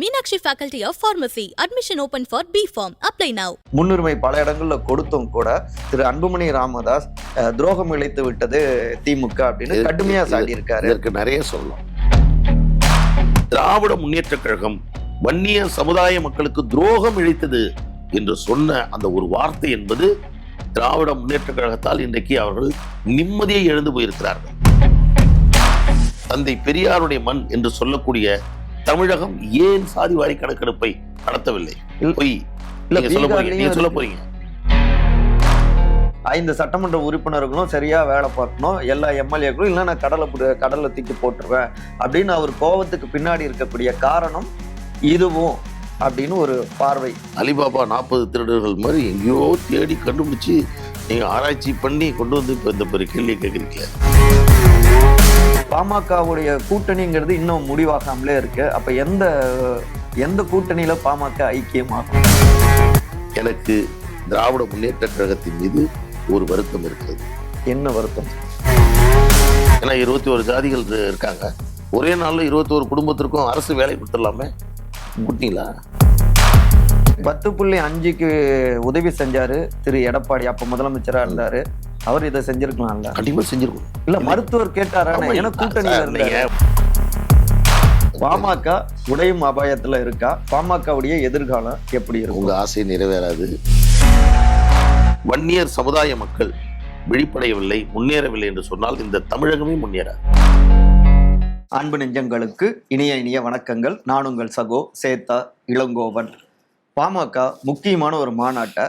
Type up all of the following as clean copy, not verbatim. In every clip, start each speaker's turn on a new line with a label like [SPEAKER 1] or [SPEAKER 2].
[SPEAKER 1] Meenakshi Faculty of Pharmacy. Admission open for B.Pharm. Apply now.
[SPEAKER 2] முன்னுரிமை பல இடங்கள்ல கொடுத்தும் கூட திரு அன்புமணி ராமதாஸ் துரோகம் இழைத்து விட்டது திமுக அப்படின்னு கடுமையா சாட்டியிருக்காரு.
[SPEAKER 3] இதற்கு நிறைய சொல்லலாம். திராவிட முன்னேற்ற கழகம் வன்னிய சமுதாய மக்களுக்கு துரோகம் இழைத்தது என்று சொன்ன அந்த ஒரு வார்த்தை என்பது திராவிட முன்னேற்ற கழகத்தால் இன்றைக்கு அவர்கள் நிம்மதியை இழந்து போயிருக்கிறார்கள். தந்தை பெரியாருடைய மண் என்று சொல்லக்கூடிய தமிழகம் ஏன் சாதிவாரி கணக்கெடுப்பை நடத்தவில்லை? சொல்ல போறீங்க
[SPEAKER 2] 5 சட்டமன்ற உறுப்பினர்களும் சரியா வேலை பார்க்கணும், எல்லா எம்எல்ஏக்களும் இல்ல நான் கடலை தூக்கி போட்டுருவேன் அப்படின்னு அவர் கோபத்துக்கு பின்னாடி இருக்கக்கூடிய காரணம் இதுவும் அப்படின்னு ஒரு பார்வை.
[SPEAKER 3] அலிபாபா 40 திருடர்கள் மாதிரி எங்கேயோ தேடி கண்டுபிடிச்சு நீங்க ஆராய்ச்சி பண்ணி கொண்டு வந்து இப்ப இந்த பெரிய கேள்வியை கேட்குறீங்களே.
[SPEAKER 2] பாமகவுடைய கூட்டணிங்கிறது இன்னும் முடிவாகாமலே இருக்கு. அப்ப எந்த கூட்டணியில பாமக ஐக்கியமாகும்?
[SPEAKER 3] எனக்கு திராவிட முன்னேற்ற கழகத்தின் மீது ஒரு வருத்தம் இருக்கிறது.
[SPEAKER 2] என்ன வருத்தம்?
[SPEAKER 3] ஏன்னா 21 ஜாதிகள் இருக்காங்க. ஒரே நாள்ல 21 குடும்பத்திற்கும் அரசு வேலை கொடுத்துடலாமே. கூட்டிங்களா?
[SPEAKER 2] 10.5க்கு உதவி செஞ்சாரு திரு எடப்பாடி, அப்ப முதலமைச்சரா இருந்தாரு. அவர் இதை செஞ்சிருக்கலாம்ல?
[SPEAKER 3] கண்டிப்பா செஞ்சிருக்கணும்.
[SPEAKER 2] இல்ல மருத்துவர் கேட்டாரா? ஏன்னா கூட்டணியில இருந்தாங்க. பாமக உடையும் அபாயத்துல இருக்கா? பாமகவுடைய எதிர்காலம் எப்படி இருக்கும்?
[SPEAKER 3] உங்க ஆசை நிறைவேறாது. வன்னியர் சமுதாய மக்கள் விழிப்படையவில்லை, முன்னேறவில்லை என்று சொன்னால் இந்த தமிழகமே முன்னேறாது.
[SPEAKER 2] அன்பு நெஞ்சங்களுக்கு இனிய வணக்கங்கள். நான் உங்கள் சகோ சேத்தா இளங்கோவன். பாமக முக்கியமான ஒரு மாநாட்டை,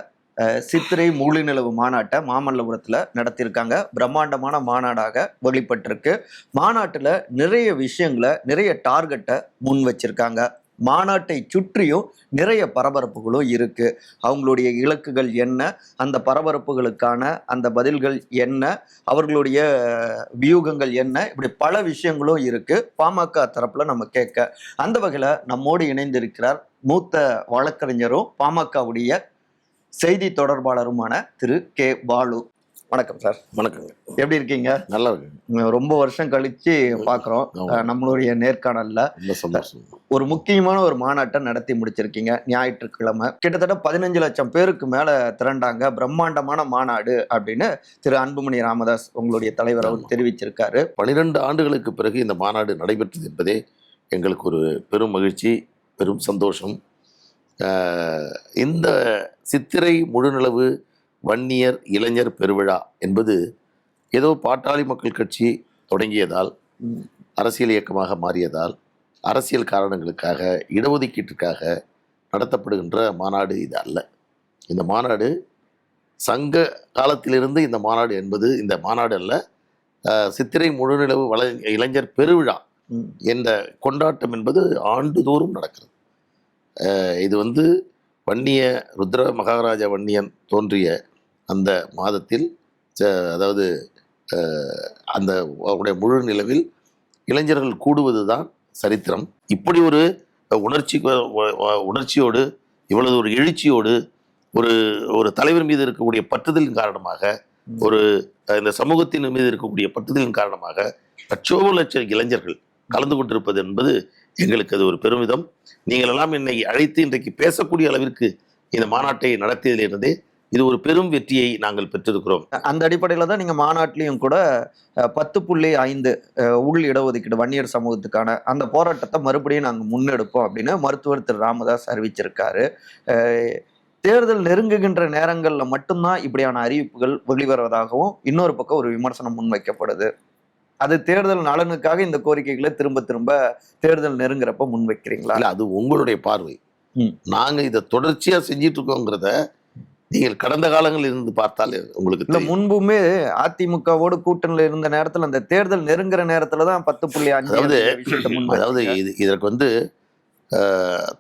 [SPEAKER 2] சித்திரை முழுநிலவு மாநாட்டை மாமல்லபுரத்தில் நடத்தியிருக்காங்க. பிரம்மாண்டமான மாநாடாக வெளிப்பட்டிருக்கு. மாநாட்டில் நிறைய விஷயங்களை, நிறைய டார்கெட்டை முன் வச்சிருக்காங்க. மாநாட்டை சுற்றியும் நிறைய பரபரப்புகளும் இருக்கு. அவங்களுடைய இலக்குகள் என்ன, அந்த பரபரப்புகளுக்கான அந்த பதில்கள் என்ன, அவர்களுடைய வியூகங்கள் என்ன, இப்படி பல விஷயங்களும் இருக்கு. பாமக தரப்புல நம்ம கேட்க அந்த வகையில நம்மோடு இணைந்திருக்கிறார் மூத்த வழக்கறிஞரும் பாமகவுடைய செய்தி தொடர்பாளருமான திரு கே பாலு. வணக்கம் சார்.
[SPEAKER 3] வணக்கங்க.
[SPEAKER 2] எப்படி இருக்கீங்க?
[SPEAKER 3] நல்லா இருக்கு.
[SPEAKER 2] ரொம்ப வருஷம் கழிச்சு பாக்குறோம். நம்மளுடைய நேர்காணல்ல ஒரு முக்கியமான ஒரு மாநாட்டை நடத்தி முடிச்சிருக்கீங்க. ஞாயிற்றுக்கிழமை கிட்டத்தட்ட 15 லட்சம் பேருக்கு மேல திரண்டாங்க. பிரம்மாண்டமான மாநாடு அப்படின்னு திரு அன்புமணி ராமதாஸ் உங்களுடைய தலைவர் அவர் தெரிவிச்சிருக்காரு.
[SPEAKER 3] 12 ஆண்டுகளுக்கு பிறகு இந்த மாநாடு நடைபெற்றது என்பதே எங்களுக்கு ஒரு பெரும் மகிழ்ச்சி, பெரும் சந்தோஷம். இந்த சித்திரை முழுநிலவு வன்னியர் இளைஞர் பெருவிழா என்பது ஏதோ பாட்டாளி மக்கள் கட்சி தொடங்கியதால், அரசியல் இயக்கமாக மாறியதால், அரசியல் காரணங்களுக்காக, இடஒதுக்கீட்டுக்காக நடத்தப்படுகின்ற மாநாடு இது அல்ல. இந்த மாநாடு சங்க காலத்திலிருந்து இந்த மாநாடு என்பது இந்த மாநாடு அல்ல, சித்திரை முழுநிலவு இளைஞர் பெருவிழா என்ற கொண்டாட்டம் என்பது ஆண்டுதோறும் நடக்கிறது. இது வன்னிய ருத்ர மகாராஜா வன்னியன் தோன்றிய அந்த மாதத்தில், அதாவது அந்த அவருடைய முழு நிலவில் இளைஞர்கள் கூடுவது தான் சரித்திரம். இப்படி ஒரு உணர்ச்சியோடு, இவ்வளவு ஒரு எழுச்சியோடு, ஒரு தலைவர் மீது இருக்கக்கூடிய பற்றுதலின் காரணமாக, இந்த சமூகத்தின் மீது இருக்கக்கூடிய பற்றுதலின் காரணமாக லட்சோப இளைஞர்கள் கலந்து கொண்டிருப்பது என்பது எங்களுக்கு அது ஒரு பெருமிதம். நீங்கள் எல்லாம் என்னை அழைத்து இன்றைக்கு பேசக்கூடிய அளவிற்கு இந்த மாநாட்டை நடத்தியதிலிருந்தே இது ஒரு பெரும் வெற்றியை நாங்கள் பெற்றிருக்கிறோம்.
[SPEAKER 2] அந்த அடிப்படையில் தான் நீங்கள் மாநாட்டிலையும் கூட 10.5 உள் இடஒதுக்கீடு வன்னியர் சமூகத்துக்கான அந்த போராட்டத்தை மறுபடியும் நாங்கள் முன்னெடுப்போம் அப்படின்னு மருத்துவர் திரு ராமதாஸ் அறிவிச்சிருக்காரு. தேர்தல் நெருங்குகின்ற நேரங்களில் மட்டும்தான் இப்படியான அறிவிப்புகள் வெளிவருவதாகவும் இன்னொரு பக்கம் ஒரு விமர்சனம் முன்வைக்கப்படுது. அது தேர்தல் நலனுக்காக இந்த கோரிக்கைகளை திரும்ப தேர்தல் நெருங்குறப்ப முன்வைக்கிறீங்களா?
[SPEAKER 3] இல்ல, அது உங்களுடைய பார்வை. நாங்க இதை தொடர்ச்சியா செஞ்சிட்டு இருக்கோங்கிறத நீங்கள் கடந்த காலங்களில் இருந்து பார்த்தால் உங்களுக்கு
[SPEAKER 2] இல்ல, முன்புமே அதிமுகவோடு கூட்டணியில் இருந்த நேரத்தில் அந்த தேர்தல் நெருங்குற நேரத்துல தான் 10.5
[SPEAKER 3] அதாவது இதற்கு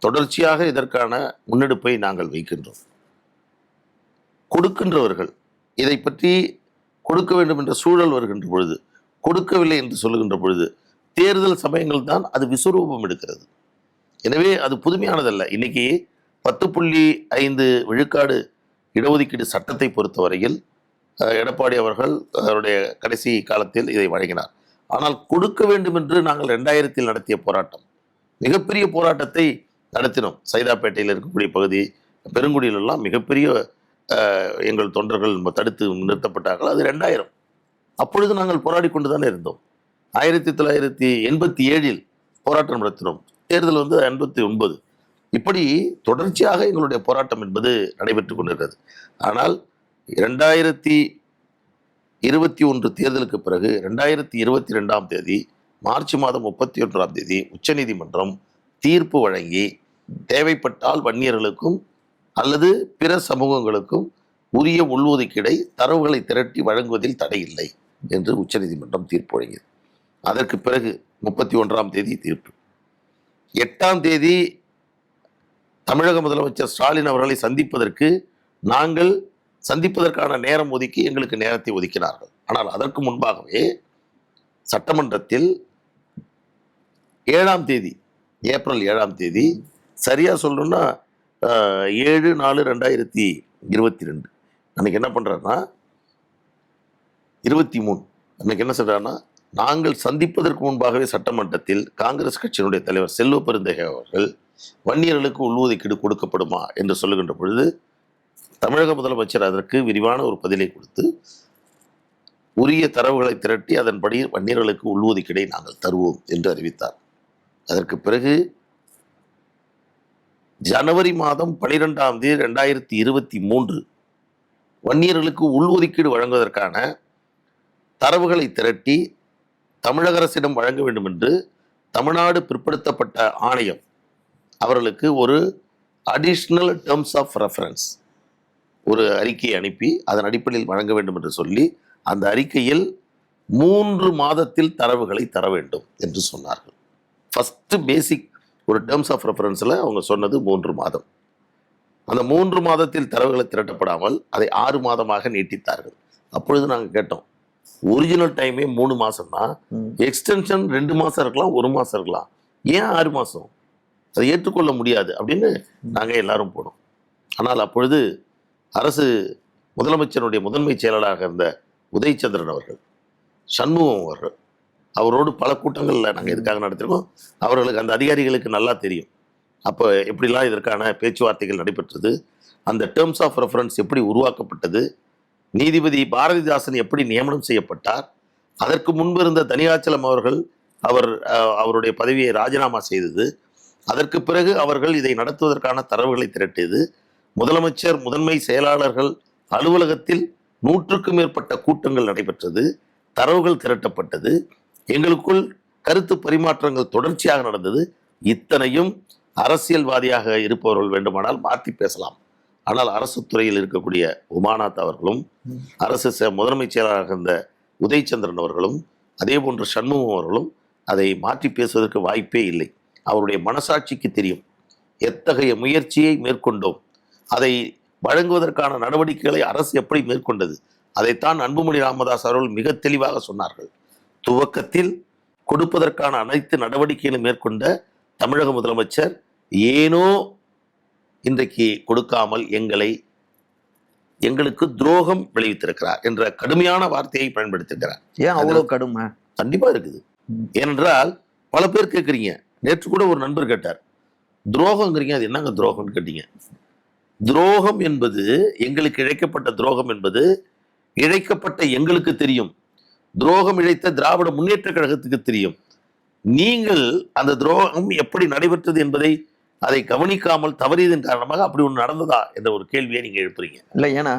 [SPEAKER 3] தொடர்ச்சியாக இதற்கான முன்னெடுப்பை நாங்கள் வைக்கின்றோம். கொடுக்கின்றவர்கள் இதை பற்றி கொடுக்க வேண்டும் என்ற சூழல் வருகின்ற பொழுது, கொடுக்கவில்லை என்று சொல்லுகின்ற பொழுது, தேர்தல் சமயங்கள் தான் அது விஸ்வரூபம் எடுக்கிறது. எனவே அது புதுமையானதல்ல. இன்னைக்கு 10.5 விழுக்காடு இடஒதுக்கீடு சட்டத்தை பொறுத்தவரையில் எடப்பாடி அவர்கள் அவருடைய கடைசி காலத்தில் இதை வழங்கினார். ஆனால் கொடுக்க வேண்டும் என்று நாங்கள் 2000 நடத்திய போராட்டம், மிகப்பெரிய போராட்டத்தை நடத்தினோம். சைதாப்பேட்டையில் இருக்கக்கூடிய பகுதி, பெருங்குடியிலெல்லாம் மிகப்பெரிய எங்கள் தொண்டர்கள் தடுத்து நிறுத்தப்பட்டார்கள். அது 2000. அப்பொழுது நாங்கள் போராடி கொண்டு தானே இருந்தோம். 1987 போராட்டம் நடத்தினோம். தேர்தல் 89. இப்படி தொடர்ச்சியாக எங்களுடைய போராட்டம் என்பது நடைபெற்று கொண்டிருக்கிறது. ஆனால் 2021 தேர்தலுக்கு பிறகு 2022ஆம் தேதி மார்ச் மாதம் 31ஆம் தேதி உச்சநீதிமன்றம் தீர்ப்பு வழங்கி தேவைப்பட்டால் வன்னியர்களுக்கும் அல்லது பிற சமூகங்களுக்கும் உரிய உள்ஒதுக்கீடை தரவுகளை திரட்டி வழங்குவதில் தடை இல்லை என்று உச்சநீதிமன்றம் தீர்ப்பு வழங்கியது. அதற்கு பிறகு 31ஆம் தேதி தீர்ப்பு. 8ஆம் தேதி தமிழக முதலமைச்சர் ஸ்டாலின் அவர்களை சந்திப்பதற்கான நேரம் ஒதுக்கி எங்களுக்கு நேரத்தை ஒதுக்கினார்கள். ஆனால் அதற்கு முன்பாகவே சட்டமன்றத்தில் 7ஆம் தேதி, ஏப்ரல் 7ஆம் தேதி, சரியா சொல்லணும்னா 7/4/2022 அன்னைக்கு என்ன பண்றாருன்னா 23 அன்னைக்கு என்ன சொல்றாருன்னா, நாங்கள் சந்திப்பதற்கு முன்பாகவே சட்டமன்றத்தில் காங்கிரஸ் கட்சியினுடைய தலைவர் செல்வ பெருந்தகை அவர்கள் வன்னியர்களுக்கு உள்ஒதுக்கீடு கொடுக்கப்படுமா என்று சொல்லுகின்ற பொழுது தமிழக முதலமைச்சர் அதற்கு விரிவான ஒரு பதிலை கொடுத்து உரிய தரவுகளை திரட்டி அதன்படி வன்னியர்களுக்கு உள்ஒதுக்கீடை நாங்கள் தருவோம் என்று அறிவித்தார். அதற்கு பிறகு ஜனவரி மாதம் 12ஆம் தேதி 2023 வன்னியர்களுக்கு உள்ஒதுக்கீடு வழங்குவதற்கான தரவுகளை திரட்டி தமிழக அரசிடம் வழங்க வேண்டும் என்று தமிழ்நாடு பிற்படுத்தப்பட்ட ஆணையம் அவர்களுக்கு ஒரு அடிஷ்னல் டேர்ம்ஸ் ஆஃப் ரெஃபரன்ஸ் ஒரு அறிக்கையை அனுப்பி அதன் அடிப்படையில் வழங்க வேண்டும் என்று சொல்லி அந்த அறிக்கையில் 3 மாதத்தில் தரவுகளை தர வேண்டும் என்று சொன்னார்கள். ஃபர்ஸ்ட் பேசிக் ஒரு டேர்ம்ஸ் ஆஃப் ரெஃபரன்ஸில் அவங்க சொன்னது 3 மாதம். அந்த 3 மாதத்தில் தரவுகளை திரட்டப்படாமல் அதை 6 மாதமாக நீட்டித்தார்கள். அப்பொழுது நாங்கள் கேட்டோம், ஒரிஜினல் டைமே 3 மாதம்னா எக்ஸ்டென்ஷன் 2 மாதம் இருக்கலாம், 1 மாதம் இருக்கலாம், ஏன் 6 மாதம்? அதை ஏற்றுக்கொள்ள முடியாது அப்படின்னு நாங்கள் எல்லாரும் போனோம். ஆனால் அப்பொழுது அரசு முதலமைச்சருடைய முதன்மை செயலாளராக இருந்த உதயச்சந்திரன் அவர்கள், சண்முகம் அவர்கள், அவரோடு பல கூட்டங்களில் நாங்கள் இதுக்காக நடத்திருக்கோம். அவர்களுக்கு அந்த அதிகாரிகளுக்கு நல்லா தெரியும் அப்போ எப்படிலாம் இதற்கான பேச்சுவார்த்தைகள் நடைபெற்றது, அந்த டேர்ம்ஸ் ஆஃப் ரெஃபரன்ஸ் எப்படி உருவாக்கப்பட்டது, நீதிபதி பாரதிதாசன் எப்படி நியமனம் செய்யப்பட்டார், அதற்கு முன்பு இருந்த தனியாச்சலம் அவர்கள் அவருடைய பதவியை ராஜினாமா செய்தது, அதற்கு பிறகு அவர்கள் இதை நடத்துவதற்கான தரவுகளை திரட்டியது, முதலமைச்சர் முதன்மை செயலாளர்கள் அலுவலகத்தில் 100க்கும் மேற்பட்ட கூட்டங்கள் நடைபெற்றது, தரவுகள் திரட்டப்பட்டது, எங்களுக்குள் கருத்து பரிமாற்றங்கள் தொடர்ச்சியாக நடந்தது. இத்தனையும் அரசியல்வாதியாக இருப்பவர்கள் வேண்டுமானால் மாற்றி பேசலாம். ஆனால் அரசு துறையில் இருக்கக்கூடிய உமாநாத் அவர்களும் அரசு முதன்மை செயலாளராக இருந்த உதயச்சந்திரன் அவர்களும் அதே போன்று சண்முகம் அவர்களும் அதை மாற்றி பேசுவதற்கு வாய்ப்பே இல்லை. அவருடைய மனசாட்சிக்கு தெரியும் எத்தகைய முயற்சியை மேற்கொண்டோம், அதை வழங்குவதற்கான நடவடிக்கைகளை அரசு எப்படி மேற்கொண்டது. அதைத்தான் அன்புமணி ராமதாஸ் அவர்கள் மிக தெளிவாக சொன்னார்கள். துவக்கத்தில் கொடுப்பதற்கான அனைத்து நடவடிக்கைகளும் மேற்கொண்ட தமிழக முதலமைச்சர் ஏனோ இன்றைக்கு கொடுக்காமல் எங்களுக்கு துரோகம் விளைவித்திருக்கிறார் என்ற கடுமையான வார்த்தையை பயன்படுத்தியிருக்கிறார்.
[SPEAKER 2] ஏன் அவ்வளவு கடுமை?
[SPEAKER 3] கண்டிப்பா இருக்குது. ஏனென்றால் பல பேர் கேட்குறீங்க. நேற்று கூட ஒரு நண்பர் கேட்டார், துரோகங்கிறீங்க, அது என்னங்க துரோகம்னு கேட்டீங்க. துரோகம் என்பது, எங்களுக்கு இழைக்கப்பட்ட துரோகம் என்பது இழைக்கப்பட்ட எங்களுக்கு தெரியும், துரோகம் இழைத்த திராவிட முன்னேற்ற கழகத்துக்கு தெரியும். நீங்கள் அந்த துரோகம் எப்படி நடைபெற்றது என்பதை அதை கவனிக்காமல் தவறியதன் காரணமாக அப்படி ஒன்று நடந்ததா என்ற ஒரு கேள்வியை நீங்க எழுப்புறீங்க.
[SPEAKER 2] இல்லை, ஏன்னா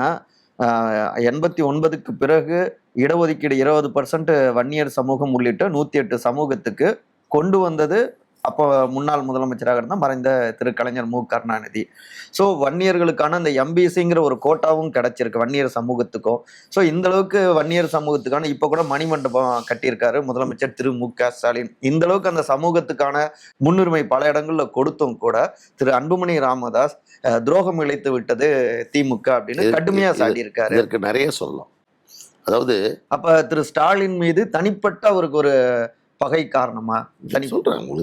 [SPEAKER 2] 89க்கு பிறகு இடஒதுக்கீடு 20% வன்னியர் சமூகம் உள்ளிட்ட 108 சமூகத்துக்கு கொண்டு வந்தது அப்போ முன்னாள் முதலமைச்சராக இருந்தால் மறைந்த திரு கலைஞர் மு கருணாநிதி. ஸோ வன்னியர்களுக்கான அந்த எம்பிசிங்கிற ஒரு கோட்டாவும் கிடைச்சிருக்கு வன்னியர் சமூகத்துக்கும். ஸோ இந்த அளவுக்கு வன்னியர் சமூகத்துக்கான இப்போ கூட மணிமண்டபம் கட்டியிருக்காரு முதலமைச்சர் திரு மு க ஸ்டாலின். இந்த அளவுக்கு அந்த சமூகத்துக்கான முன்னுரிமை பல இடங்கள்ல கொடுத்தும் கூட திரு அன்புமணி ராமதாஸ் துரோகம் இழைத்து விட்டது திமுக அப்படின்னு கடுமையா சாட்டியிருக்காரு.
[SPEAKER 3] இதற்கு நிறைய சொல்லலாம். அதாவது
[SPEAKER 2] அப்ப திரு ஸ்டாலின் மீது தனிப்பட்ட அவருக்கு ஒரு பகை காரணமா?
[SPEAKER 3] உங்களுக்கு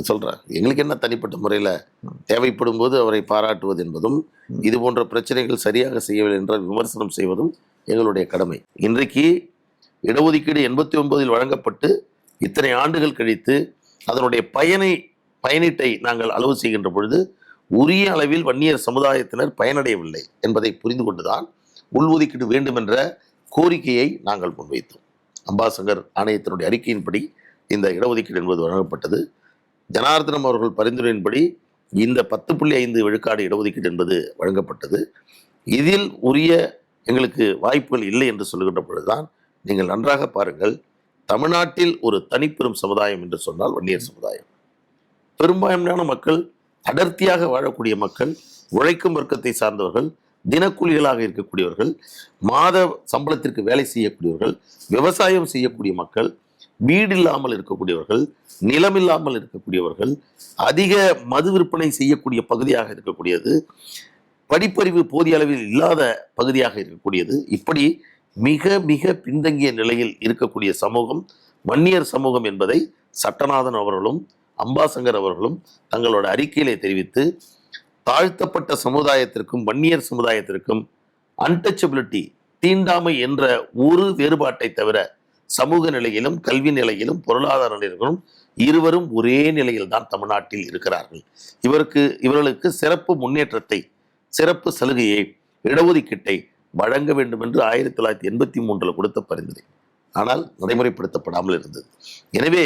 [SPEAKER 3] சொல்றேன், எங்களுக்கு என்ன தனிப்பட்ட முறையில் தேவைப்படும் போது அவரை பாராட்டுவது என்பதும் இது போன்ற பிரச்சனைகள் சரியாக செய்யவில்லை என்றால் விமர்சனம் செய்வதும் எங்களுடைய கடமை. இன்றைக்கு இடஒதுக்கீடு 89 வழங்கப்பட்டு இத்தனை ஆண்டுகள் கழித்து அதனுடைய பயனீட்டை நாங்கள் அளவு செய்கின்ற பொழுது உரிய அளவில் வன்னியர் சமுதாயத்தினர் பயனடையவில்லை என்பதை புரிந்து கொண்டுதான் உள்ஒதுக்கீடு வேண்டும் என்ற கோரிக்கையை நாங்கள் முன்வைத்தோம். அம்பாசங்கர் ஆணையத்தினுடைய அறிக்கையின்படி இந்த இடஒதுக்கீடு என்பது வழங்கப்பட்டது. ஜனார்தனம் அவர்கள் பரிந்துரையின்படி இந்த 10.5 விழுக்காடு இடஒதுக்கீடு என்பது வழங்கப்பட்டது. இதில் உரிய எங்களுக்கு வாய்ப்புகள் இல்லை என்று சொல்லுகின்ற பொழுதுதான், நீங்கள் நன்றாக பாருங்கள், தமிழ்நாட்டில் ஒரு தனிப்பெரும் சமுதாயம் என்று சொன்னால் வன்னியர் சமுதாயம். பெரும்பான்மையான மக்கள், அடர்த்தியாக வாழக்கூடிய மக்கள், உழைக்கும் வர்க்கத்தை சார்ந்தவர்கள், தினக்கூலிகளாக இருக்கக்கூடியவர்கள், மாத சம்பளத்திற்கு வேலை செய்யக்கூடியவர்கள், விவசாயம் செய்யக்கூடிய மக்கள், வீடு இல்லாமல் இருக்கக்கூடியவர்கள், நிலம் இல்லாமல் இருக்கக்கூடியவர்கள், அதிக மது விற்பனை செய்யக்கூடிய பகுதியாக இருக்கக்கூடியது, படிப்பறிவு போதிய அளவில் இல்லாத பகுதியாக இருக்கக்கூடியது, இப்படி மிக மிக பின்தங்கிய நிலையில் இருக்கக்கூடிய சமூகம் வன்னியர் சமூகம் என்பதை சட்டநாதன் அவர்களும் அம்பாசங்கர் அவர்களும் தங்களோட அறிக்கையிலே தெரிவித்து, தாழ்த்தப்பட்ட சமுதாயத்திற்கும் வன்னியர் சமுதாயத்திற்கும் அன்டச்சபிலிட்டி, தீண்டாமை என்ற ஒரு வேறுபாட்டை தவிர சமூக நிலையிலும் கல்வி நிலையிலும் பொருளாதார நிலையிலும் இருவரும் ஒரே நிலையில் தான் தமிழ்நாட்டில் இருக்கிறார்கள். இவர்களுக்கு சிறப்பு முன்னேற்றத்தை, சிறப்பு சலுகையை, இடஒதுக்கீட்டை வழங்க வேண்டும் என்று 1983 கொடுத்த பரிந்துரை, ஆனால் நடைமுறைப்படுத்தப்படாமல் இருந்தது. எனவே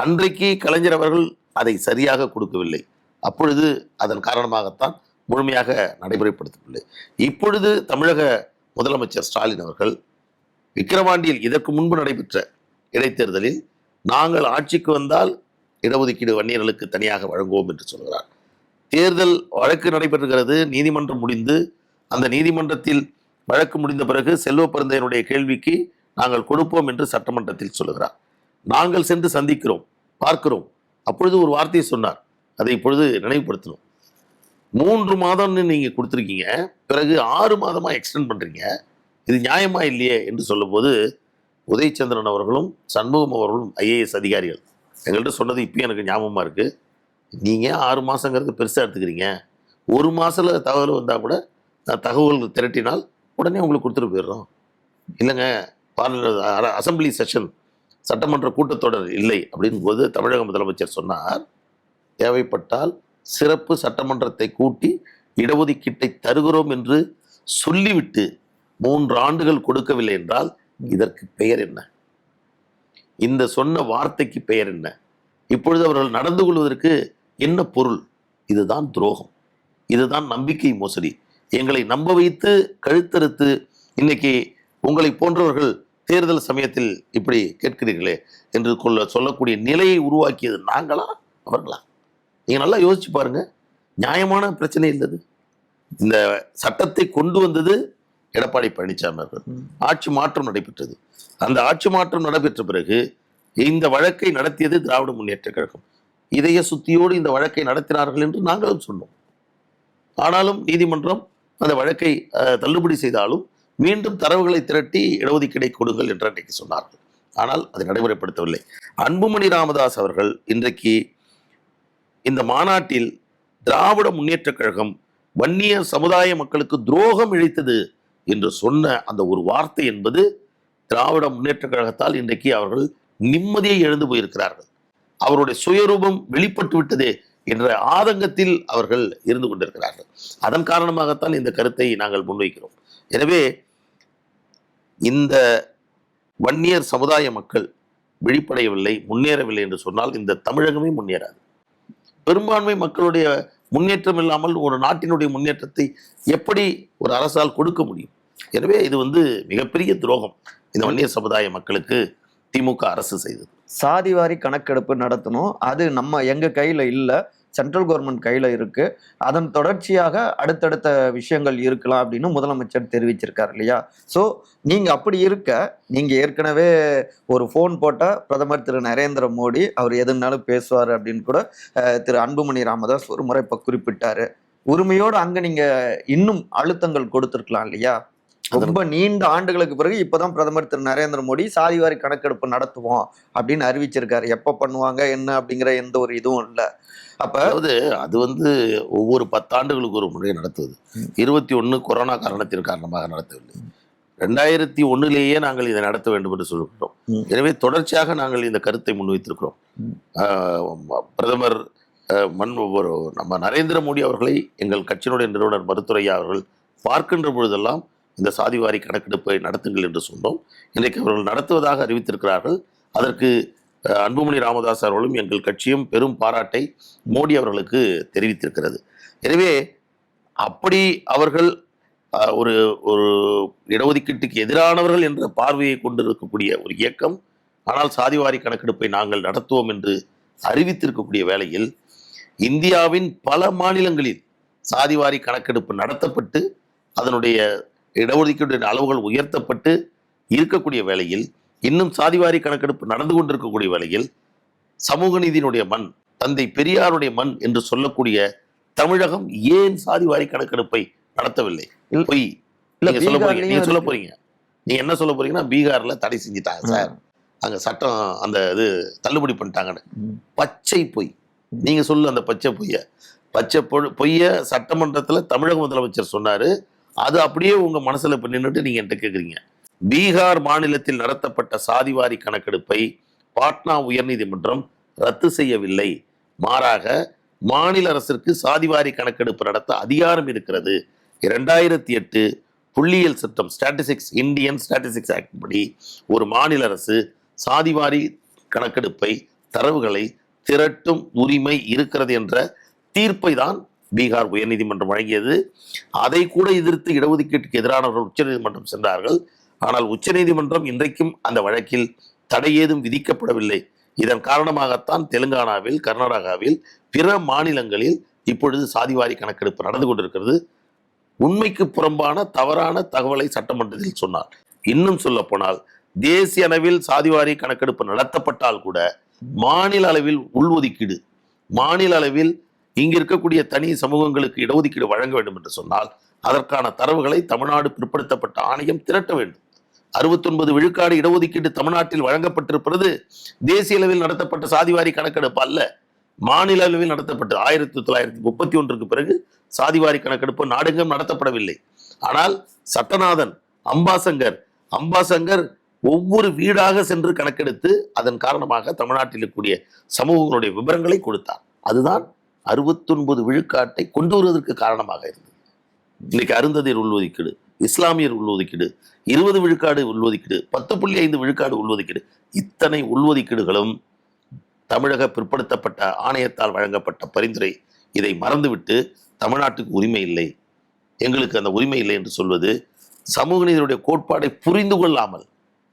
[SPEAKER 3] அன்றைக்கு கலைஞர் அவர்கள் அதை சரியாக கொடுக்கவில்லை. அப்பொழுது அதன் காரணமாகத்தான் முழுமையாக நடைமுறைப்படுத்தவில்லை. இப்பொழுது தமிழக முதலமைச்சர் ஸ்டாலின் அவர்கள் விக்கிரவாண்டியில் இதற்கு முன்பு நடைபெற்ற இடைத்தேர்தலில் நாங்கள் ஆட்சிக்கு வந்தால் இடஒதுக்கீடு வன்னியர்களுக்கு தனியாக வழங்குவோம் என்று சொல்கிறார். தேர்தல் வழக்கு நடைபெறுகிறது, நீதிமன்றம் முடிந்து அந்த நீதிமன்றத்தில் வழக்கு முடிந்த பிறகு செல்வ பெருந்தையனுடைய கேள்விக்கு நாங்கள் கொடுப்போம் என்று சட்டமன்றத்தில் சொல்லுகிறார். நாங்கள் சென்று சந்திக்கிறோம், பார்க்கிறோம். அப்பொழுது ஒரு வார்த்தையை சொன்னார், அதை இப்பொழுது நினைவுபடுத்தணும். 3 மாதம்னு நீங்க கொடுத்துருக்கீங்க, பிறகு 6 மாதமா எக்ஸ்டெண்ட் பண்றீங்க, இது நியாயமா இல்லையே என்று சொல்லும்போது உதயச்சந்திரன் அவர்களும் சண்முகம் அவர்களும் IAS அதிகாரிகள் எங்கள்கிட்ட சொன்னது இப்பயும் எனக்கு ஞாபகமா இருக்கு. நீங்க 6 மாசங்கிறது பெருசா எடுத்துக்கிறீங்க, 1 மாசத்துல தகவல் வந்தா கூட தகவல்கள் திரட்டினால் உடனே உங்களுக்கு கொடுத்துட்டு போயிடுறோம். இல்லைங்க, அசம்பிளி செஷன், சட்டமன்ற கூட்டத்தொடர் இல்லை அப்படின் போது தமிழக முதலமைச்சர் சொன்னார், தேவைப்பட்டால் சிறப்பு சட்டமன்றத்தை கூட்டி இடஒதுக்கீட்டை தருகிறோம் என்று சொல்லிவிட்டு 3 ஆண்டுகள் கொடுக்கவில்லை என்றால் இதற்கு பெயர் என்ன? இந்த சொன்ன வார்த்தைக்கு பெயர் என்ன? இப்பொழுது அவர்கள் நடந்து கொள்வதற்கு என்ன பொருள்? இதுதான் துரோகம், இதுதான் நம்பிக்கை மோசடி. எங்களை நம்ப வைத்து கழுத்தறுத்து இன்னைக்கு உங்களை போன்றவர்கள் தேர்தல் சமயத்தில் இப்படி கேட்கிறீர்களே என்று சொல்லக்கூடிய நிலையை உருவாக்கியது நாங்களா அவர்களா? நீங்க நல்லா யோசிச்சு பாருங்க. நியாயமான பிரச்சனை இல்லது. இந்த சட்டத்தை கொண்டு வந்தது எடப்பாடி பழனிசாமி அவர்கள். ஆட்சி மாற்றம் நடைபெற்றது. அந்த ஆட்சி மாற்றம் நடைபெற்ற பிறகு இந்த வழக்கை நடத்தியது திராவிட முன்னேற்ற கழகம். இதய சுத்தியோடு இந்த வழக்கை நடத்தினார்கள் என்று நாங்களும் சொன்னோம். ஆனாலும் நீதிமன்றம் அந்த வழக்கை தள்ளுபடி செய்தாலும் மீண்டும் தரவுகளை திரட்டி இடஒதுக்கீடை கொடுங்கள் என்று அன்றைக்கு சொன்னார்கள். ஆனால் அதை நடைமுறைப்படுத்தவில்லை. அன்புமணி ராமதாஸ் அவர்கள் இன்றைக்கு இந்த மாநாட்டில் திராவிட முன்னேற்ற கழகம் வன்னியர் சமுதாய மக்களுக்கு துரோகம் இழைத்தது என்று சொன்ன அந்த ஒரு வார்த்தை என்பது திராவிட முன்னேற்ற கழகத்தால் இன்றைக்கு அவர்கள் நிம்மதியை இழந்து போயிருக்கிறார்கள். அவருடைய சுயரூபம் வெளிப்பட்டு விட்டதே என்ற ஆதங்கத்தில் அவர்கள் இருந்து கொண்டிருக்கிறார்கள். அதன் காரணமாகத்தான் இந்த கருத்தை நாங்கள் முன்வைக்கிறோம். எனவே இந்த வன்னியர் சமுதாய மக்கள் விழிப்படையவில்லை, முன்னேறவில்லை என்று சொன்னால் இந்த தமிழகமே முன்னேறாது. பெரும்பான்மை மக்களுடைய முன்னேற்றம் இல்லாமல் ஒரு நாட்டினுடைய முன்னேற்றத்தை எப்படி ஒரு அரசால் கொடுக்க முடியும்? எனவே இது மிகப்பெரிய துரோகம் இந்த வன்னியர் சமுதாய மக்களுக்கு திமுக அரசு செய்தது.
[SPEAKER 2] சாதிவாரி கணக்கெடுப்பு நடத்தணும், அது எங்க கையில இல்ல, சென்ட்ரல் கவர்மெண்ட் கையில இருக்கு. அதன் தொடர்ச்சியாக அடுத்தடுத்த விஷயங்கள் இருக்கலாம் அப்படின்னு முதலமைச்சர் தெரிவிச்சிருக்காரு இல்லையா? ஸோ நீங்க அப்படி இருக்க, நீங்க ஏற்கனவே ஒரு ஃபோன் போட்டா பிரதமர் திரு நரேந்திர மோடி அவர் எதுனாலும் பேசுவார் அப்படின்னு கூட திரு அன்புமணி ராமதாஸ் ஒரு முறை இப்ப குறிப்பிட்டாரு. உரிமையோடு அங்க நீங்க இன்னும் அழுத்தங்கள் கொடுத்திருக்கலாம் இல்லையா? ரொம்ப நீண்ட ஆண்டுகளுக்கு பிறகு இப்பதான் பிரதமர் திரு நரேந்திர மோடி சாதிவாரி கணக்கெடுப்பு நடத்துவோம் அப்படின்னு அறிவிச்சிருக்காரு. எப்ப பண்ணுவாங்க என்ன அப்படிங்கிற எந்த ஒரு இதுவும் இல்லை. அப்ப
[SPEAKER 3] அது ஒவ்வொரு 10 ஆண்டுகளுக்கு ஒரு முறை நடத்துவது. 21 கொரோனா காரணத்தின் காரணமாக நடத்தவில்லை. 2001 நாங்கள் இதை நடத்த வேண்டும் என்று சொல்லிவிட்டோம். எனவே தொடர்ச்சியாக நாங்கள் இந்த கருத்தை முன்வைத்திருக்கிறோம். பிரதமர் நம்ம நரேந்திர மோடி அவர்களை எங்கள் கட்சியினுடைய நிறுவனர் மருத்துவர் ஐயா அவர்கள் பார்க்கின்ற பொழுதெல்லாம் இந்த சாதிவாரி கணக்கெடுப்பை நடத்துங்கள் என்று சொன்னோம். இன்றைக்கு அவர்கள் நடத்துவதாக அறிவித்திருக்கிறார்கள். அதற்கு அன்புமணி ராமதாஸ் அவர்களும் எங்கள் கட்சியும் பெரும் பாராட்டை மோடி அவர்களுக்கு தெரிவித்திருக்கிறது. எனவே அப்படி அவர்கள் ஒரு ஒரு இடஒதுக்கீட்டுக்கு எதிரானவர்கள் என்ற பார்வையை கொண்டிருக்கக்கூடிய ஒரு இயக்கம், ஆனால் சாதிவாரி கணக்கெடுப்பை நாங்கள் நடத்துவோம் என்று அறிவித்திருக்கக்கூடிய வேளையில் இந்தியாவின் பல மாநிலங்களில் சாதிவாரி கணக்கெடுப்பு நடத்தப்பட்டு அதனுடைய இடஒதுக்கீடு அளவுகள் உயர்த்தப்பட்டு இருக்கக்கூடிய வேளையில், இன்னும் சாதிவாரி கணக்கெடுப்பு நடந்து கொண்டிருக்கக்கூடிய வேளையில், சமூக நீதியினுடைய மண், தந்தை பெரியாருடைய மண் என்று சொல்லக்கூடிய தமிழகம் ஏன் சாதிவாரி கணக்கெடுப்பை நடத்தவில்லை? பொய். நீங்க சொல்ல போறீங்க நீங்க என்ன சொல்ல போறீங்கன்னா, பீகார்ல தடை செஞ்சிட்டாங்க சார், அங்க சட்டம் அந்த இது தள்ளுபடி பண்ணிட்டாங்கன்னு. பச்சை பொய். நீங்க சொல்லு அந்த பச்சை பொய்ய சட்டமன்றத்துல தமிழக முதலமைச்சர் சொன்னாரு. அது அப்படியே உங்க மனசுல இப்ப நின்றுட்டு நீங்க என்கிட்ட கேக்குறீங்க. பீகார் மாநிலத்தில் நடத்தப்பட்ட சாதிவாரி கணக்கெடுப்பை பாட்னா உயர்நீதிமன்றம் ரத்து செய்யவில்லை. மாறாக மாநில அரசிற்கு சாதிவாரி கணக்கெடுப்பு நடத்த அதிகாரம் இருக்கிறது. 2008 புள்ளியியல் சட்டம் இந்தியன் ஸ்டாட்டிஸ்டிக்ஸ் ஆக்ட் படி ஒரு மாநில அரசு சாதிவாரி கணக்கெடுப்பை தரவுகளை திரட்டும் உரிமை இருக்கிறது என்ற தீர்ப்பை தான் பீகார் உயர்நீதிமன்றம் வழங்கியது. அதை கூட எதிர்த்து இடஒதுக்கீட்டுக்கு எதிரானவர்கள் உச்சநீதிமன்றம் சென்றார்கள். ஆனால் உச்சநீதிமன்றம் இன்றைக்கும் அந்த வழக்கில் தடை ஏதும் விதிக்கப்படவில்லை. இதன் காரணமாகத்தான் தெலுங்கானாவில், கர்நாடகாவில், பிற மாநிலங்களில் இப்பொழுது சாதிவாரி கணக்கெடுப்பு நடந்து கொண்டிருக்கிறது. உண்மைக்கு புறம்பான தவறான தகவலை சட்டமன்றத்தில் சொன்னார். இன்னும் சொல்ல போனால், தேசிய அளவில் சாதிவாரி கணக்கெடுப்பு நடத்தப்பட்டால் கூட மாநில அளவில் உள்ஒதுக்கீடு, மாநில அளவில் இங்கு இருக்கக்கூடிய தனி சமூகங்களுக்கு இடஒதுக்கீடு வழங்க வேண்டும் என்று சொன்னால் அதற்கான தரவுகளை தமிழ்நாடு பிற்படுத்தப்பட்ட ஆணையம் திரட்ட வேண்டும். 69 விழுக்காடு இடஒதுக்கீடு தமிழ்நாட்டில் வழங்கப்பட்டிருப்பது தேசிய அளவில் நடத்தப்பட்ட சாதிவாரி கணக்கெடுப்பு அல்ல, மாநில அளவில் நடத்தப்பட்டு 1931 பிறகு சாதிவாரி கணக்கெடுப்பு நாடெங்கும் நடத்தப்படவில்லை. ஆனால் சட்டநாதன், அம்பாசங்கர் ஒவ்வொரு வீடாக சென்று கணக்கெடுத்து அதன் காரணமாக தமிழ்நாட்டில் இருக்கக்கூடிய சமூகங்களுடைய விவரங்களை கொடுத்தார். அதுதான் 69 விழுக்காட்டை கொண்டு வருவதற்கு காரணமாக இருந்தது. இன்னைக்கு அருந்ததியர் உள்ஒதுக்கீடு, இஸ்லாமியர் உள்ஒதுக்கீடு, 20 விழுக்காடு உள்ஒதுக்கீடு, 10.5 விழுக்காடு உள்ஒதுக்கீடு, இத்தனை உள்ஒதுக்கீடுகளும் தமிழக பிற்படுத்தப்பட்ட ஆணையத்தால் வழங்கப்பட்ட பரிந்துரை. இதை மறந்துவிட்டு தமிழ்நாட்டுக்கு உரிமை இல்லை, எங்களுக்கு அந்த உரிமை இல்லை என்று சொல்வது சமூக நீதியுடைய கோட்பாடை புரிந்து கொள்ளாமல்,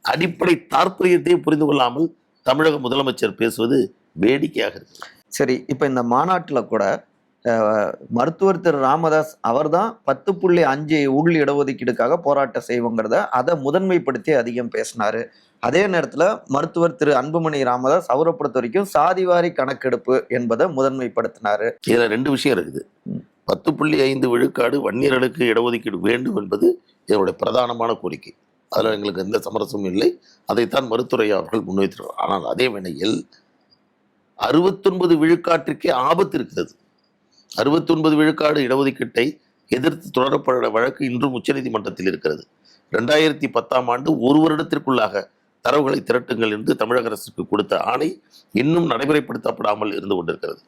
[SPEAKER 3] அடிப்படை தாற்பயத்தை புரிந்து கொள்ளாமல் தமிழக முதலமைச்சர் பேசுவது வேடிக்கையாக இருக்கு.
[SPEAKER 2] சரி, இப்ப இந்த மாநாட்டுல கூட மருத்துவர் திரு ராமதாஸ் அவர் தான் 10.5 உள் இடஒதுக்கீடுக்காக போராட்டம் செய்வோங்கிறத அதை முதன்மைப்படுத்தி அதிகம் பேசினாரு. அதே நேரத்துல மருத்துவர் திரு அன்புமணி ராமதாஸ் அவரை பொறுத்த வரைக்கும் சாதிவாரி கணக்கெடுப்பு என்பதை முதன்மைப்படுத்தினாரு.
[SPEAKER 3] இதுல 2 விஷயம் இருக்குது. 10.5 விழுக்காடு வன்னியர்களுக்கு இடஒதுக்கீடு வேண்டும் என்பது என்னுடைய பிரதானமான கோரிக்கை. அதில் எங்களுக்கு எந்த சமரசமும் இல்லை. அதைத்தான் மருத்துவர் அவர்கள் முன்வைத்திருக்கிறார். ஆனால் அதே வேளையில் 69 விழுக்காட்டிற்கே ஆபத்து இருக்கிறது. 69 விழுக்காடு இடஒதுக்கீட்டை எதிர்த்து தொடரப்பட வழக்கு இன்றும் உச்சநீதிமன்றத்தில் இருக்கிறது. 2010ஆம் ஆண்டு ஒரு வருடத்திற்குள்ளாக தரவுகளை திரட்டுங்கள் என்று தமிழக அரசுக்கு கொடுத்த ஆணை இன்னும் நடைமுறைப்படுத்தப்படாமல் இருந்து கொண்டிருக்கிறது.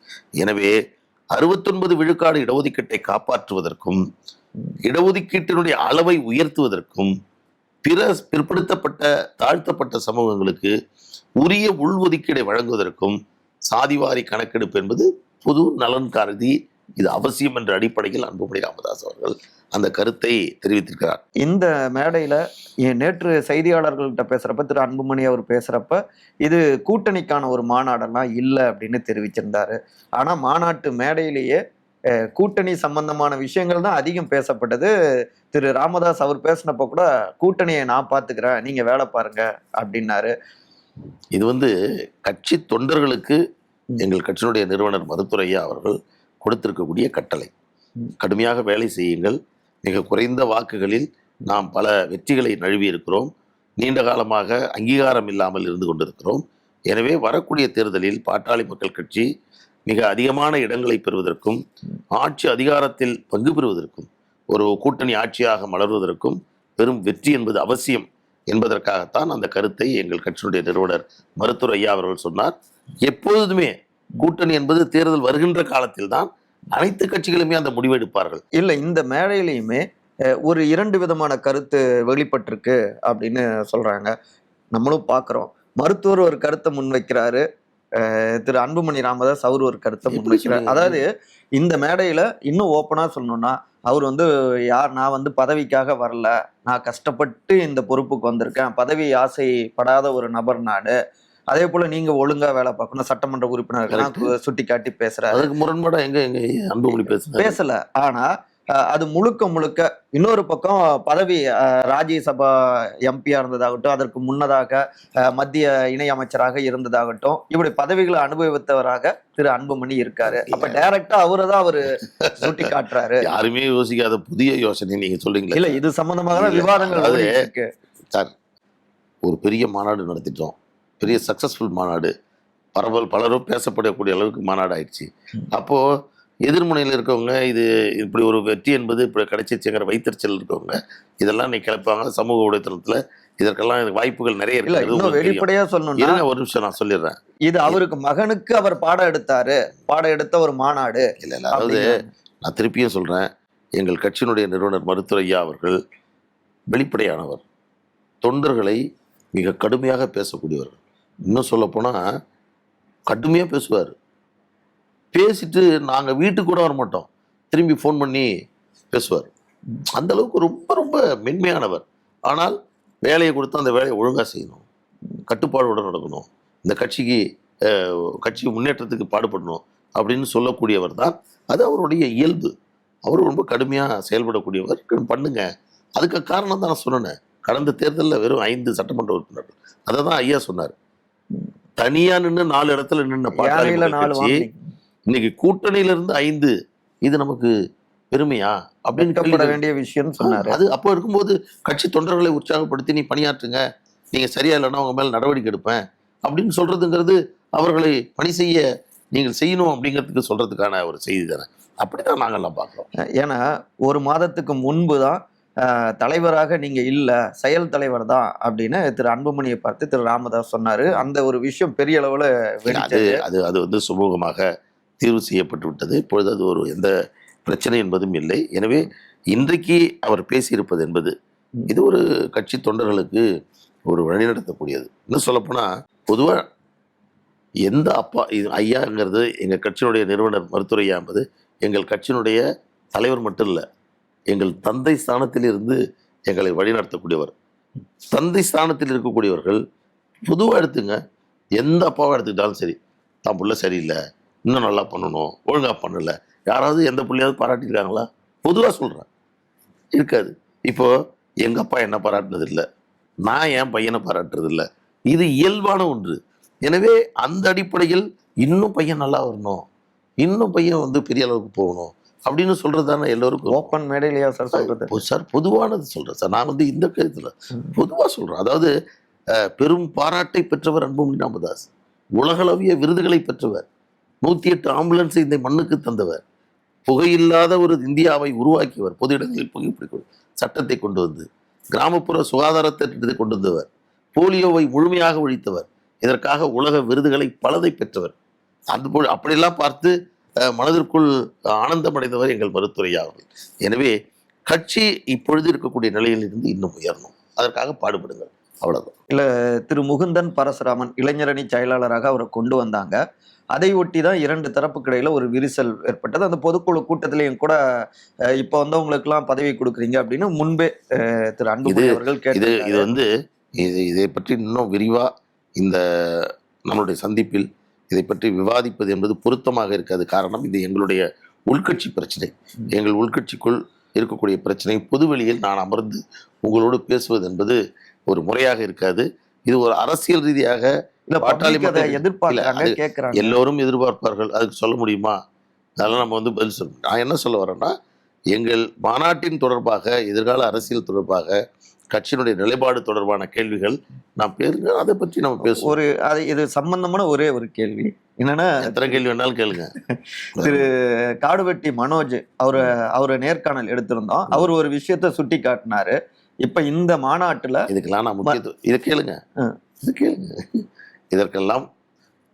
[SPEAKER 3] எனவே 69 விழுக்காடு இடஒதுக்கீட்டை காப்பாற்றுவதற்கும் இடஒதுக்கீட்டினுடைய அளவை உயர்த்துவதற்கும் பிற பிற்படுத்தப்பட்ட தாழ்த்தப்பட்ட சமூகங்களுக்கு உரிய உள்ஒதுக்கீடை வழங்குவதற்கும் சாதிவாரி கணக்கெடுப்பு என்பது பொது நலன் கருதி இது அவசியம் என்ற அடிப்படையில் அன்புமணி ராமதாஸ் அவர்கள் அந்த கருத்தை தெரிவித்திருக்கிறார்.
[SPEAKER 2] இந்த மேடையில நேற்று செய்தியாளர்கள்ட்ட பேசுறப்ப திரு அன்புமணி அவர் பேசுறப்ப இது கூட்டணிக்கான ஒரு மாநாடெல்லாம் இல்லை அப்படின்னு தெரிவிச்சிருந்தாரு. ஆனா மாநாட்டு மேடையிலேயே கூட்டணி சம்பந்தமான விஷயங்கள் தான் அதிகம் பேசப்பட்டது. திரு ராமதாஸ் அவர் பேசினப்ப கூட கூட்டணியை நான் பார்த்துக்கிறேன், நீங்க வேலை பாருங்க அப்படின்னாரு.
[SPEAKER 3] இது கட்சி தொண்டர்களுக்கு எங்கள் கட்சியினுடைய நிறுவனர் மருத்துவர் ஐயா அவர்கள் கொடுத்திருக்கக்கூடிய கட்டளை. கடுமையாக வேலை செய்யுங்கள், மிக குறைந்த வாக்குகளில் நாம் பல வெற்றிகளை நழுவி இருக்கிறோம், நீண்ட காலமாக அங்கீகாரம் இல்லாமல் இருந்து கொண்டிருக்கிறோம். எனவே வரக்கூடிய தேர்தலில் பாட்டாளி மக்கள் கட்சி மிக அதிகமான இடங்களை பெறுவதற்கும் ஆட்சி அதிகாரத்தில் பங்கு பெறுவதற்கும் ஒரு கூட்டணி ஆட்சியாக மலர்வதற்கும் பெரும் வெற்றி என்பது அவசியம் என்பதற்காகத்தான் அந்த கருத்தை எங்கள் கட்சியினுடைய நிறுவனர் மருத்துவர் ஐயா அவர்கள் சொன்னார். எப்பொழுதுமே கூட்டணி என்பது தேர்தல் வருகின்ற காலத்தில் தான் அனைத்து கட்சிகளுமே அந்த முடிவை எடுப்பார்கள்.
[SPEAKER 2] இல்ல இந்த மேடையிலையுமே ஒரு 2 விதமான கருத்து வெளிப்பட்டிருக்கு அப்படின்னு சொல்றாங்க. நம்மளும் பார்க்கிறோம். மருத்துவர் ஒரு கருத்தை முன்வைக்கிறாரு. திரு அன்புமணி ராமதாஸ் அவர் ஒரு கருத்தை
[SPEAKER 3] எப்படி
[SPEAKER 2] முன்வைக்கிறார்.
[SPEAKER 3] சொல்றீங்க?
[SPEAKER 2] அதாவது இந்த மேடையில இன்னும் ஓப்பனா சொல்லணும்னா அவர் நான் பதவிக்காக வரல, நான் கஷ்டப்பட்டு இந்த பொறுப்புக்கு வந்திருக்கேன், பதவி ஆசைப்படாத ஒரு நபர் நானு, அதே போல நீங்க ஒழுங்கா வேலை பார்க்கணும், சட்டமன்ற உறுப்பினர்கள் சுட்டி காட்டி பேசுறாரு.
[SPEAKER 3] அதுக்கு முரண்பாடா எங்க அன்புமணி
[SPEAKER 2] பேசல. ஆனா அது முழுக்க முழுக்க இன்னொரு பக்கம் பதவி ராஜ்யசபா எம்பியா இருந்ததாகட்டும், அதற்கு முன்னதாக மத்திய இணை அமைச்சராக இருந்ததாகட்டும், இப்படி பதவிகளை அனுபவித்தவராக திரு அன்புமணி இருக்காரு. அப்ப டைரக்டா அவருதான் அவரு சுட்டி காட்டுறாரு.
[SPEAKER 3] யாருமே யோசிக்காத புதிய யோசனை நீங்க சொல்றீங்களா?
[SPEAKER 2] இல்ல இது சம்பந்தமாக விவாதங்கள் இருக்கு
[SPEAKER 3] சார். ஒரு பெரிய மாநாடு நடத்திட்டோம், பெரிய சக்சஸ்ஃபுல் மாநாடு, பலரும் பேசப்படக்கூடிய அளவுக்கு மாநாடு ஆயிடுச்சு. அப்போ எதிர்முனையில் இருக்கவங்க இது இப்படி ஒரு வெற்றி என்பது இப்படி கிடைச்சிச்சுங்கிற வைத்தறிச்சல் இருக்கவங்க இதெல்லாம் நீ கிளப்பாங்க சமூக ஊடகத்தில். இதற்கெல்லாம் வாய்ப்புகள் நிறைய இருக்கு.
[SPEAKER 2] வெளிப்படையா சொல்லணும்.
[SPEAKER 3] ஒரு நிமிஷம் நான் சொல்லிடுறேன்.
[SPEAKER 2] இது அவருக்கு மகனுக்கு அவர் பாடம் எடுத்த ஒரு மாநாடு
[SPEAKER 3] இல்ல. அதாவது நான் திருப்பியும் சொல்றேன், எங்கள் கட்சியினுடைய நிறுவனர் மருத்துவர் ஐயா அவர்கள் வெளிப்படையானவர், தொண்டர்களை மிக கடுமையாக பேசக்கூடியவர். இன்னும் சொல்ல போனா கடுமையா பேசுவார். பேசிட்டு நாங்க வீட்டுக்கு கூட வர மாட்டோம், திரும்பி ஃபோன் பண்ணி பேசுவார். அந்த அளவுக்கு ரொம்ப ரொம்ப மென்மையானவர். ஆனால் வேலையை கொடுத்தா அந்த வேலையை ஒழுங்கா செய்யணும், கட்டுப்பாடுடன் நடக்கணும், இந்த கட்சி முன்னேற்றத்துக்கு பாடுபடணும் அப்படின்னு சொல்லக்கூடியவர் தான். அது அவருடைய இயல்பு. அவர் ரொம்ப கடுமையாக செயல்படக்கூடியவர். பண்ணுங்க. அதுக்கு காரணம் தான் நான் சொன்னேன். கடந்த தேர்தலில் வெறும் 5 சட்டமன்ற உறுப்பினர்கள். அதை தான் ஐயா சொன்னார். தனியா நின்று 4 இடத்துல நின்று கட்சி இன்னைக்கு கூட்டணியில இருந்து 5, இது நமக்கு பெருமையா அப்படின்னு கேட்க
[SPEAKER 2] வேண்டிய விஷயம் சொன்னாரு.
[SPEAKER 3] அது அப்போ இருக்கும்போது கட்சி தொண்டர்களை உற்சாகப்படுத்தி நீ பணியாற்றுங்க, நீங்க சரியா இல்லைன்னா உங்க மேல நடவடிக்கை எடுப்பேன் அப்படின்னு சொல்றதுங்கிறது அவர்களை பணி செய்ய நீங்கள் செய்யணும் அப்படிங்கிறதுக்கு சொல்றதுக்கான ஒரு செய்தி தானே. அப்படித்தான் நாங்கள்லாம் பார்க்கிறோம்.
[SPEAKER 2] ஏன்னா ஒரு மாதத்துக்கு முன்பு தான் தலைவராக நீங்க இல்ல, செயல் தலைவர் தான் அப்படின்னு திரு அன்புமணியை பார்த்து திரு ராமதாஸ் சொன்னாரு. அந்த ஒரு விஷயம் பெரிய அளவுல
[SPEAKER 3] அது சுமூகமாக தீர்வு செய்யப்பட்டு விட்டது. இப்பொழுது அது எந்த பிரச்சனை என்பதும் இல்லை. எனவே இன்றைக்கு அவர் பேசியிருப்பது என்பது இது ஒரு கட்சி தொண்டர்களுக்கு ஒரு வழிநடத்தக்கூடியது. இன்னும் சொல்லப்போனால் பொதுவாக எந்த அப்பா இது ஐயாங்கிறது எங்கள் கட்சியினுடைய நிறுவனர் மருத்துவர் ஐயா என்பது எங்கள் கட்சியினுடைய தலைவர் மட்டும் இல்லை, எங்கள் தந்தை ஸ்தானத்தில் இருந்து எங்களை வழிநடத்தக்கூடியவர். தந்தை ஸ்தானத்தில் இருக்கக்கூடியவர்கள் பொதுவாக எடுத்துங்க, எந்த அப்பாவை எடுத்துக்கிட்டாலும் சரி, தான் புள்ள சரியில்லை, இன்னும் நல்லா பண்ணணும், ஒழுங்காக பண்ணலை, யாராவது எந்த பிள்ளையாவது பாராட்டியிருக்காங்களா? பொதுவாக சொல்கிறேன், இருக்காது. இப்போது எங்கள் அப்பா என்ன பாராட்டினதில்லை, நான் என் பையனை பாராட்டுறதில்லை. இது இயல்பான ஒன்று. எனவே அந்த அடிப்படையில் இன்னும் பையன் நல்லா வரணும், இன்னும் பையன் பெரிய அளவுக்கு போகணும் அப்படின்னு சொல்கிறது தானே எல்லோருக்கும்.
[SPEAKER 2] ஓப்பன் மேடையிலையா சார் சொல்கிறது?
[SPEAKER 3] சார் பொதுவானது சொல்கிறேன் சார். நான் இந்த கருத்தில் பொதுவாக சொல்கிறேன். அதாவது பெரும் பாராட்டை பெற்றவர் அன்புமணி ராமதாஸ், உலகளவிய விருதுகளை பெற்றவர், 108 ஆம்புலன்ஸை இந்த மண்ணுக்கு தந்தவர், புகையில்லாத ஒரு இந்தியாவை உருவாக்கியவர், பொது இடங்களில் புகைப்பிடிக்கும் சட்டத்தை கொண்டு வந்து கிராமப்புற சுகாதார திட்டத்தை கொண்டு வந்தவர், போலியோவை முழுமையாக ஒழித்தவர், இதற்காக உலக விருதுகளை பலதை பெற்றவர். அதுபோல் அப்படியெல்லாம் பார்த்து மனதிற்குள் ஆனந்தம் அடைந்தவர் எங்கள் மருத்துவர் ஐயா அவர்கள். எனவே கட்சி இப்பொழுது இருக்கக்கூடிய நிலையில் இருந்து இன்னும் உயரணும், அதற்காக பாடுபடுங்கள், அவ்வளவுதான்.
[SPEAKER 2] இல்ல திரு முகுந்தன் பரசுராமன் இளைஞரணி செயலாளராக அவரை கொண்டு வந்தாங்க. அதை ஒட்டி தான் 2 தரப்புக்கு இடையில ஒரு விரிசல் ஏற்பட்டது. அந்த பொதுக்குழு கூட்டத்திலையும் கூட இப்ப வந்தவங்களுக்கெல்லாம் பதவி கொடுக்குறீங்க அப்படின்னு முன்பே திரு அன்புமணி அவர்கள்
[SPEAKER 3] கேட்டு இதை பற்றி இன்னும் விரிவா இந்த நம்மளுடைய சந்திப்பில் இதை பற்றி விவாதிப்பது என்பது பொருத்தமாக இருக்காது. காரணம், இது எங்களுடைய உள்கட்சி பிரச்சனை. எங்கள் உள்கட்சிக்குள் இருக்கக்கூடிய பிரச்சனை பொதுவெளியில் நான் அமர்ந்து உங்களோடு பேசுவது என்பது ஒரு முறையாக இருக்காது. இது ஒரு அரசியல் ரீதியாக எல்லோரும் எதிர்பார்ப்பார்கள். அதுக்கு சொல்ல முடியுமா? அதெல்லாம் நம்ம பதில் சொல்லணும். நான் என்ன சொல்ல வரேன்னா, எங்கள் மாநாட்டின் தொடர்பாக, எதிர்கால அரசியல் தொடர்பாக, கட்சியினுடைய நிலைப்பாடு தொடர்பான கேள்விகள் நாம் பேருங்க, அதை பற்றி நம்ம பேசுவோம்.
[SPEAKER 2] இது சம்பந்தமான ஒரே ஒரு கேள்வி என்னன்னா,
[SPEAKER 3] எத்தனை கேள்வி வேணாலும் கேளுங்க.
[SPEAKER 2] திரு காடுவெட்டி மனோஜ் அவரை நேர்காணல் எடுத்திருந்தோம். அவர் ஒரு விஷயத்த சுட்டி காட்டினாரு. இப்ப இந்த மாநாட்டுல
[SPEAKER 3] இதுக்கெல்லாம் நான் முக்கியத்துவம், இதை கேளுங்க, இதற்கெல்லாம்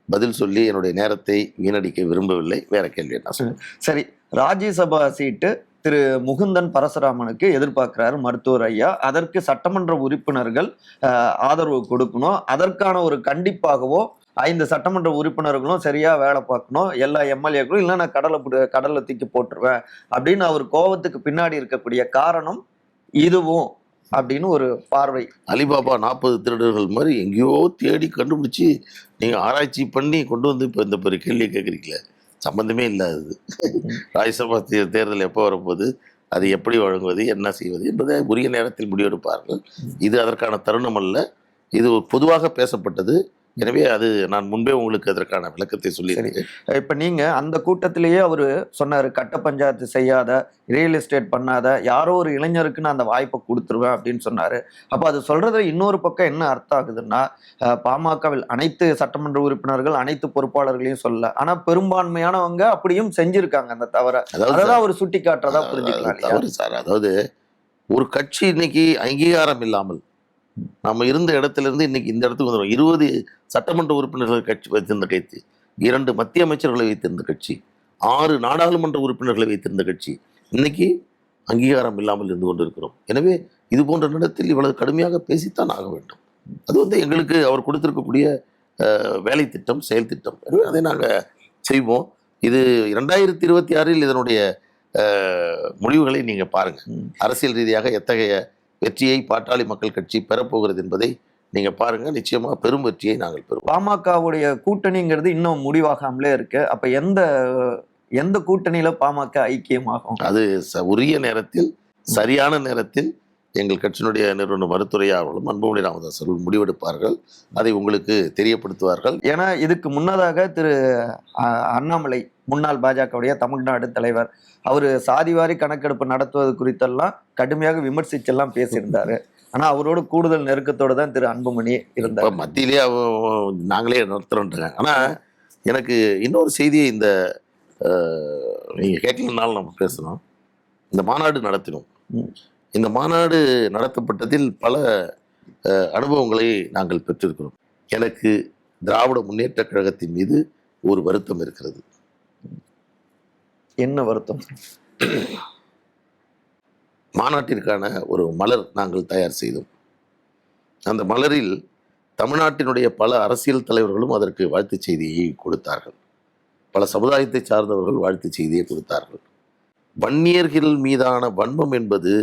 [SPEAKER 3] பதில் சொல்லி என்னுடைய நேரத்தை வீணடிக்க விரும்பவில்லை. வேற கேள்வி என்ன சொல்லுங்க.
[SPEAKER 2] சரி, ராஜ்யசபா சீட்டு திரு முகுந்தன் பரசுராமனுக்கு எதிர்பார்க்கிறாரு மருத்துவர் ஐயா. அதற்கு சட்டமன்ற உறுப்பினர்கள் ஆதரவு கொடுக்கணும். அதற்கான ஒரு கண்டிப்பாகவோ 5 சட்டமன்ற உறுப்பினர்களும் சரியா வேலை பார்க்கணும், எல்லா எம்எல்ஏக்களும், இல்லை நான் கடலை தூக்கி போட்டுருவேன் அப்படின்னு அவர் கோபத்துக்கு பின்னாடி இருக்கக்கூடிய காரணம் இதுவும் அப்படின்னு ஒரு பார்வை.
[SPEAKER 3] அலிபாபா 40 திருடர்கள் மாதிரி எங்கேயோ தேடி கண்டுபிடிச்சி நீங்க ஆராய்ச்சி பண்ணி கொண்டு வந்து இப்போ இந்த பெரிய கேள்வி கேட்குறீங்களே, சம்பந்தமே இல்லாதது. ராஜ்யசபா தேர்தல் எப்போ வரப்போகுது, அது எப்படி வழங்குவது, என்ன செய்வது என்பதை உரிய நேரத்தில் முடிவெடுப்பார்கள். இது அதற்கான தருணம் அல்ல, இது பொதுவாக பேசப்பட்டது. எனவே அது நான் முன்பே உங்களுக்கு அதற்கான விளக்கத்தை சொல்லியிருக்கேன்.
[SPEAKER 2] இப்ப நீங்க அந்த கூட்டத்திலேயே அவரு சொன்னாரு, கட்ட பஞ்சாயத்து செய்யாத, ரியல் எஸ்டேட் பண்ணாத யாரோ ஒரு இளைஞருக்கு நான் அந்த வாய்ப்பை கொடுத்துருவேன் அப்படின்னு சொன்னாரு. அப்ப அது சொல்றது இன்னொரு பக்கம் என்ன அர்த்தம் ஆகுதுன்னா, பாமகவில் அனைத்து சட்டமன்ற உறுப்பினர்கள் அனைத்து பொறுப்பாளர்களையும் சொல்ல, ஆனா பெரும்பான்மையானவங்க அப்படியும் செஞ்சிருக்காங்க அந்த தவற. அதான் அவர் சுட்டி காட்டுறதா புரிஞ்சுக்கலாம்
[SPEAKER 3] சார். அதாவது ஒரு கட்சி இன்னைக்கு அங்கீகாரம் இல்லாமல் நம்ம இருந்த இடத்துல இருந்து இன்னைக்கு இந்த இடத்துக்கு வந்துடும். 20 சட்டமன்ற உறுப்பினர்கள் கட்சி வைத்திருந்த கட்சி, 2 மத்திய அமைச்சர்களை வைத்திருந்த கட்சி, 6 நாடாளுமன்ற உறுப்பினர்களை வைத்திருந்த கட்சி இன்னைக்கு அங்கீகாரம் இல்லாமல் இருந்து கொண்டிருக்கிறோம். எனவே இது போன்ற இடத்தில் இவ்வளவு கடுமையாக பேசித்தான் ஆக வேண்டும். அது எங்களுக்கு அவர் கொடுத்திருக்கக்கூடிய வேலை திட்டம், செயல் திட்டம். எனவே அதை நாங்கள் செய்வோம். இது 2026 இதனுடைய முடிவுகளை நீங்க பாருங்க. அரசியல் ரீதியாக எத்தகைய வெற்றியை பாட்டாளி மக்கள் கட்சி பெறப்போகிறது என்பதை நீங்க பாருங்க. நிச்சயமா பெரும் வெற்றியை நாங்கள் பெறுவோம்.
[SPEAKER 2] பாமகவுடைய கூட்டணிங்கிறது இன்னும் முடிவாகாமலே இருக்கு. அப்ப எந்த கூட்டணியில பாமக ஐக்கியமாகும்?
[SPEAKER 3] அது உரிய நேரத்தில், சரியான நேரத்தில் எங்கள் கட்சியினுடைய நிறுவன மருத்துவரையா அவர்களும் அன்புமணி ராமதாஸ் அவர்கள் முடிவெடுப்பார்கள். அதை உங்களுக்கு தெரியப்படுத்துவார்கள்.
[SPEAKER 2] ஏன்னா இதுக்கு முன்னதாக திரு அண்ணாமலை, முன்னாள் பாஜகவுடைய தமிழ்நாடு தலைவர், அவரு சாதிவாரி கணக்கெடுப்பு நடத்துவது குறித்தெல்லாம் கடுமையாக விமர்சிச்செல்லாம் பேசியிருந்தாரு. ஆனா அவரோட கூடுதல் நெருக்கத்தோடு தான் திரு அன்புமணி இருந்தார்.
[SPEAKER 3] மத்தியிலேயே நாங்களே நடத்துறோன்றாங்க. ஆனா எனக்கு இன்னொரு செய்தியை இந்த நீங்க கேட்கலனாலும் நம்ம பேசணும். இந்த மாநாடு நடத்தினோம். இந்த மாநாடு நடத்தப்பட்டதில் பல அனுபவங்களை நாங்கள் பெற்றிருக்கிறோம். எனக்கு திராவிட முன்னேற்ற கழகத்தின் மீது ஒரு வருத்தம் இருக்கிறது.
[SPEAKER 2] என்ன வருத்தம்?
[SPEAKER 3] மாநாட்டிற்கான ஒரு மலர் நாங்கள் தயார் செய்தோம். அந்த மலரில் தமிழ்நாட்டினுடைய பல அரசியல் தலைவர்களும் அதற்கு வாழ்த்து செய்தியை கொடுத்தார்கள். பல சமுதாயத்தை சார்ந்தவர்கள் வாழ்த்து செய்தியை கொடுத்தார்கள். வன்னியர்கள் மீதான வன்மம் என்பது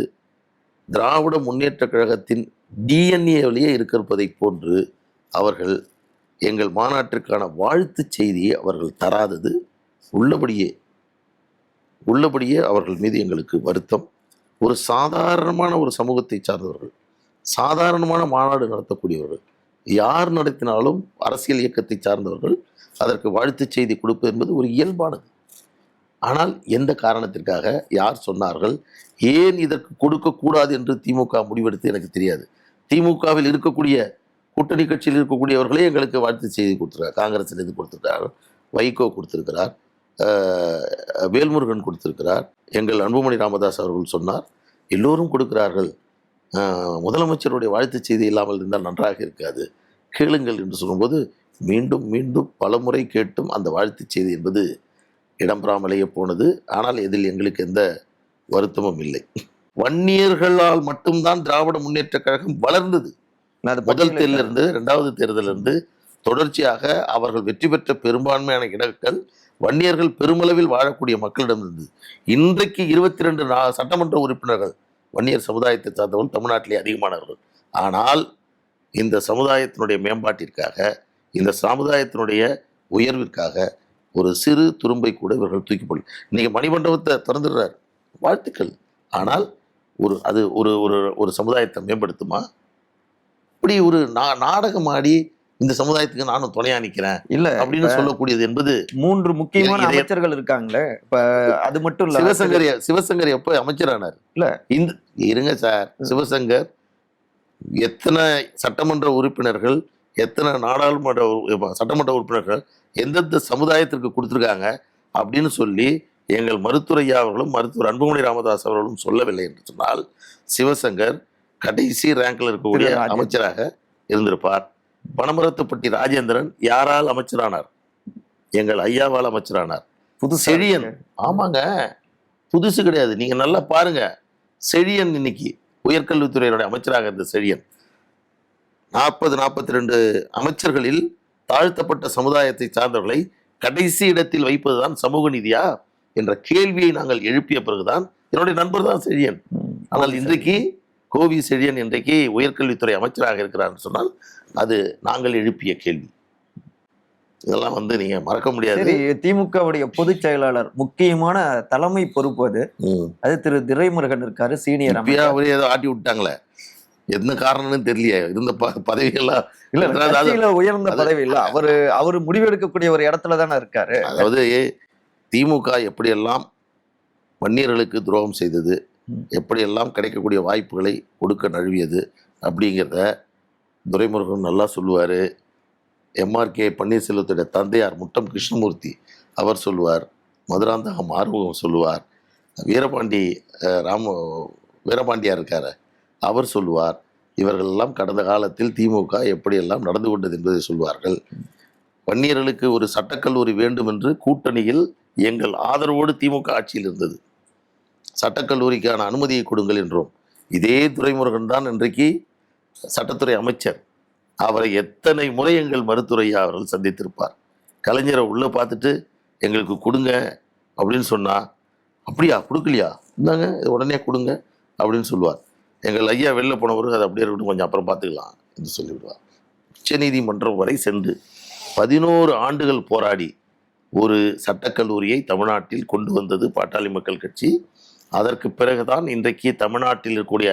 [SPEAKER 3] திராவிட முன்னேற்ற கழகத்தின் டிஎன்ஏவிலேயே இருப்பதை போன்று அவர்கள் எங்கள் மாநாட்டிற்கான வாழ்த்து செய்தியை அவர்கள் தராதது உள்ளபடியே அவர்கள் மீது எங்களுக்கு வருத்தம். ஒரு சாதாரணமான ஒரு சமூகத்தை சார்ந்தவர்கள், சாதாரணமான மாநாடு நடத்தக்கூடியவர்கள், யார் நடத்தினாலும் அரசியல் இயக்கத்தை சார்ந்தவர்கள் அதற்கு வாழ்த்து செய்தி கொடுப்பது என்பது ஒரு இயல்பானது. ஆனால் எந்த காரணத்திற்காக, யார் சொன்னார்கள், ஏன் இதற்கு கொடுக்கக்கூடாது என்று திமுக முடிவெடுத்து எனக்கு தெரியாது. திமுகவில் இருக்கக்கூடிய கூட்டணி கட்சியில் இருக்கக்கூடியவர்களே எங்களுக்கு வாழ்த்து செய்தி கொடுத்துருக்காங்க. காங்கிரஸிலிருந்து கொடுத்துருக்கார்கள், வைகோ கொடுத்திருக்கிறார், வேல்முருகன் கொடுத்திருக்கிறார், எங்கள் அன்புமணி ராமதாஸ் அவர்கள் சொன்னார், எல்லோரும் கொடுக்கிறார்கள். முதலமைச்சருடைய வாழ்த்து செய்தி இல்லாமல் இருந்தால் நன்றாக இருக்காது, கேளுங்கள் என்று சொல்லும்போது மீண்டும் மீண்டும் பலமுறை கேட்டும் அந்த வாழ்த்து செய்தி என்பது இடம்பெறாமலேயே போனது. ஆனால் இதில் எங்களுக்கு எந்த வருத்தமும் இல்லை. வன்னியர்களால் மட்டும்தான் திராவிட முன்னேற்ற கழகம் வளர்ந்தது. முதல் தேர்தலிருந்து 2வது தேர்தலிருந்து தொடர்ச்சியாக அவர்கள் வெற்றி பெற்ற பெரும்பான்மையான இடங்கள் வன்னியர்கள் பெருமளவில் வாழக்கூடிய மக்களிடம் இருந்தது. இன்றைக்கு 22 சட்டமன்ற உறுப்பினர்கள் வன்னியர் சமுதாயத்தை சார்ந்தவர்கள் தமிழ்நாட்டிலே அதிகமானவர்கள். ஆனால் இந்த சமுதாயத்தினுடைய மேம்பாட்டிற்காக, இந்த சமுதாயத்தினுடைய உயர்விற்காக ஒரு சிறு துரும்பை கூட இவர்கள் தூக்கி போடல. இன்னைக்கு மணிமண்டபத்தை திறந்துடுறார், வாழ்த்துக்கள். ஆனால் அது ஒரு சமுதாயத்தை மேம்படுத்துமா? இப்படி ஒரு நாடகம் ஆடி இந்த சமுதாயத்துக்கு நானும் துணையா நிக்கிறேன் இல்ல அப்படின்னு சொல்லக்கூடியது என்பது
[SPEAKER 2] 3 முக்கியமான அமைச்சர்கள் இருக்காங்களே. இப்ப அது மட்டும் இல்ல,
[SPEAKER 3] சிவசங்கர் எப்ப அமைச்சரானார்? இல்ல இந்த இருங்க சார், சிவசங்கர் எத்தனை சட்டமன்ற உறுப்பினர்கள், எத்தனை நாடாளுமன்ற சட்டமன்ற உறுப்பினர்கள் எந்தெந்த சமுதாயத்திற்கு கொடுத்துருக்காங்க அப்படின்னு சொல்லி எங்கள் மருத்துவரையா அவர்களும் மருத்துவர் அன்புமணி ராமதாஸ் அவர்களும் சொல்லவில்லை என்று சொன்னால் சிவசங்கர் கடைசி ரேங்கில் இருக்கக்கூடிய அமைச்சராக இருந்திருப்பார். பனமரத்துப்பட்டி ராஜேந்திரன் யாரால் அமைச்சரானார்? எங்கள் ஐயாவால் அமைச்சரானார். செழியன், ஆமாங்க, புதுசு கிடையாது, நீங்க நல்லா பாருங்க. செழியன் இன்னைக்கு உயர்கல்வித்துறையினுடைய அமைச்சராக இருந்த செழியன் 42 அமைச்சர்களில் தாழ்த்தப்பட்ட சமுதாயத்தை சார்ந்தவர்களை கடைசி இடத்தில் வைப்பதுதான் சமூக நீதியா என்ற கேள்வியை நாங்கள் எழுப்பிய பிறகுதான், என்னுடைய நண்பர் தான் செழியன். ஆனால் இன்றைக்கு கோவி செழியன் இன்றைக்கு உயர்கல்வித்துறை அமைச்சராக இருக்கிறார் சொன்னால் அது நாங்கள் எழுப்பிய கேள்வி. இதெல்லாம் நீங்க மறக்க முடியாது.
[SPEAKER 2] திமுகவுடைய பொதுச் செயலாளர் முக்கியமான தலைமை பொறுப்பு அது திரு துரைமுருகன் இருக்காரு, சீனியர்.
[SPEAKER 3] அவரே ஏதோ ஆட்டி விட்டாங்களே, என்ன காரணம்னு தெரியலையே. இருந்த பதவியெல்லாம்
[SPEAKER 2] இல்ல, உயர்ந்த பதவி இல்ல, அவரு முடிவெடுக்கக்கூடிய ஒரு இடத்துல தானே இருக்காரு.
[SPEAKER 3] அதாவது திமுக எப்படியெல்லாம் வன்னியர்களுக்கு துரோகம் செய்தது, எப்படியெல்லாம் கிடைக்கக்கூடிய வாய்ப்புகளை கொடுக்க நழுவியது அப்படிங்கிறத துரைமுருகன் நல்லா சொல்லுவார். எம்ஆர்கே பன்னீர்செல்வத்துடைய தந்தையார் முட்டம் கிருஷ்ணமூர்த்தி அவர் சொல்லுவார். மதுராந்தகம் ஆறுமுகம் சொல்லுவார். வீரபாண்டியார் இருக்கார், அவர் சொல்லுவார். இவர்களெல்லாம் கடந்த காலத்தில் திமுக எப்படியெல்லாம் நடந்து கொண்டது என்பதை சொல்வார்கள். வன்னியர்களுக்கு ஒரு சட்டக்கல்லூரி வேண்டும் என்று கூட்டணியில் எங்கள் ஆதரவோடு திமுக ஆட்சியில் இருந்தது. சட்டக்கல்லூரிக்கான அனுமதியை கொடுங்கள் என்றோம். இதே துரைமுருகன் தான் இன்றைக்கு சட்டத்துறை அமைச்சர். அவரை எத்தனை முறை எங்கள் மருத்துவரையா அவர்கள் சந்தித்திருப்பார். கலைஞரை உள்ளே பார்த்துட்டு எங்களுக்கு கொடுங்க அப்படின்னு சொன்னால், அப்படியா கொடுக்கலையா, இந்தாங்க உடனே கொடுங்க அப்படின்னு சொல்லுவார். எங்கள் ஐயா வெளில போனவர்கள் அதை அப்படியே இருக்கட்டும், கொஞ்சம் அப்புறம் பார்த்துக்கலாம் என்று சொல்லிவிடுவார். உச்சநீதிமன்றம் வரை சென்று 11 ஆண்டுகள் போராடி ஒரு சட்டக்கல்லூரியை தமிழ்நாட்டில் கொண்டு வந்தது பாட்டாளி மக்கள் கட்சி. அதற்கு பிறகுதான் இன்றைக்கு தமிழ்நாட்டில் இருக்கக்கூடிய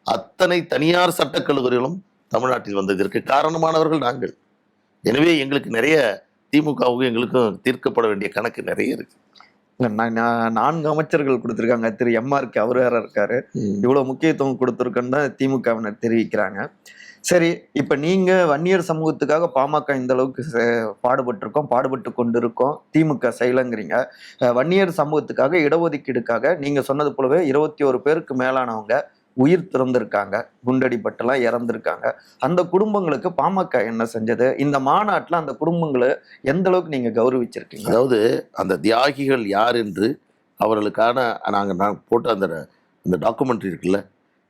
[SPEAKER 3] அத்தனை தனியார் சட்டக்கல்லூரிகளும் தமிழ்நாட்டில் வந்ததற்கு காரணமானவர்கள் நாங்கள். எனவே எங்களுக்கு நிறைய திமுகவுக்கும் எங்களுக்கும் தீர்க்கப்பட வேண்டிய கணக்கு நிறைய இருக்கு.
[SPEAKER 2] 4 அமைச்சர்கள் கொடுத்துருக்காங்க. திரு எம்ஆர்கே அவர் வேற இருக்காரு. இவ்வளவு முக்கியத்துவம் கொடுத்துருக்குன்னு தான் திமுகவினர் தெரிவிக்கிறாங்க. சரி, இப்ப நீங்க வன்னியர் சமூகத்துக்காக பாமக இந்த அளவுக்கு பாடுபட்டு கொண்டிருக்கோம், திமுக செய்யலங்கிறீங்க. வன்னியர் சமூகத்துக்காக இடஒதுக்கீடுக்காக நீங்க சொன்னது போலவே 21 பேருக்கு மேலானவங்க உயிர் திறந்திருக்காங்க, குண்டடிப்பட்டெல்லாம் இறந்திருக்காங்க. அந்த குடும்பங்களுக்கு பாமக என்ன செஞ்சது? இந்த மாநாட்டில் அந்த குடும்பங்களை எந்த அளவுக்கு நீங்க கௌரவிச்சிருக்கீங்க?
[SPEAKER 3] அதாவது அந்த தியாகிகள் யார் என்று அவர்களுக்கான நாங்கள் போட்ட அந்த டாக்குமெண்ட்ரி இருக்குல்ல,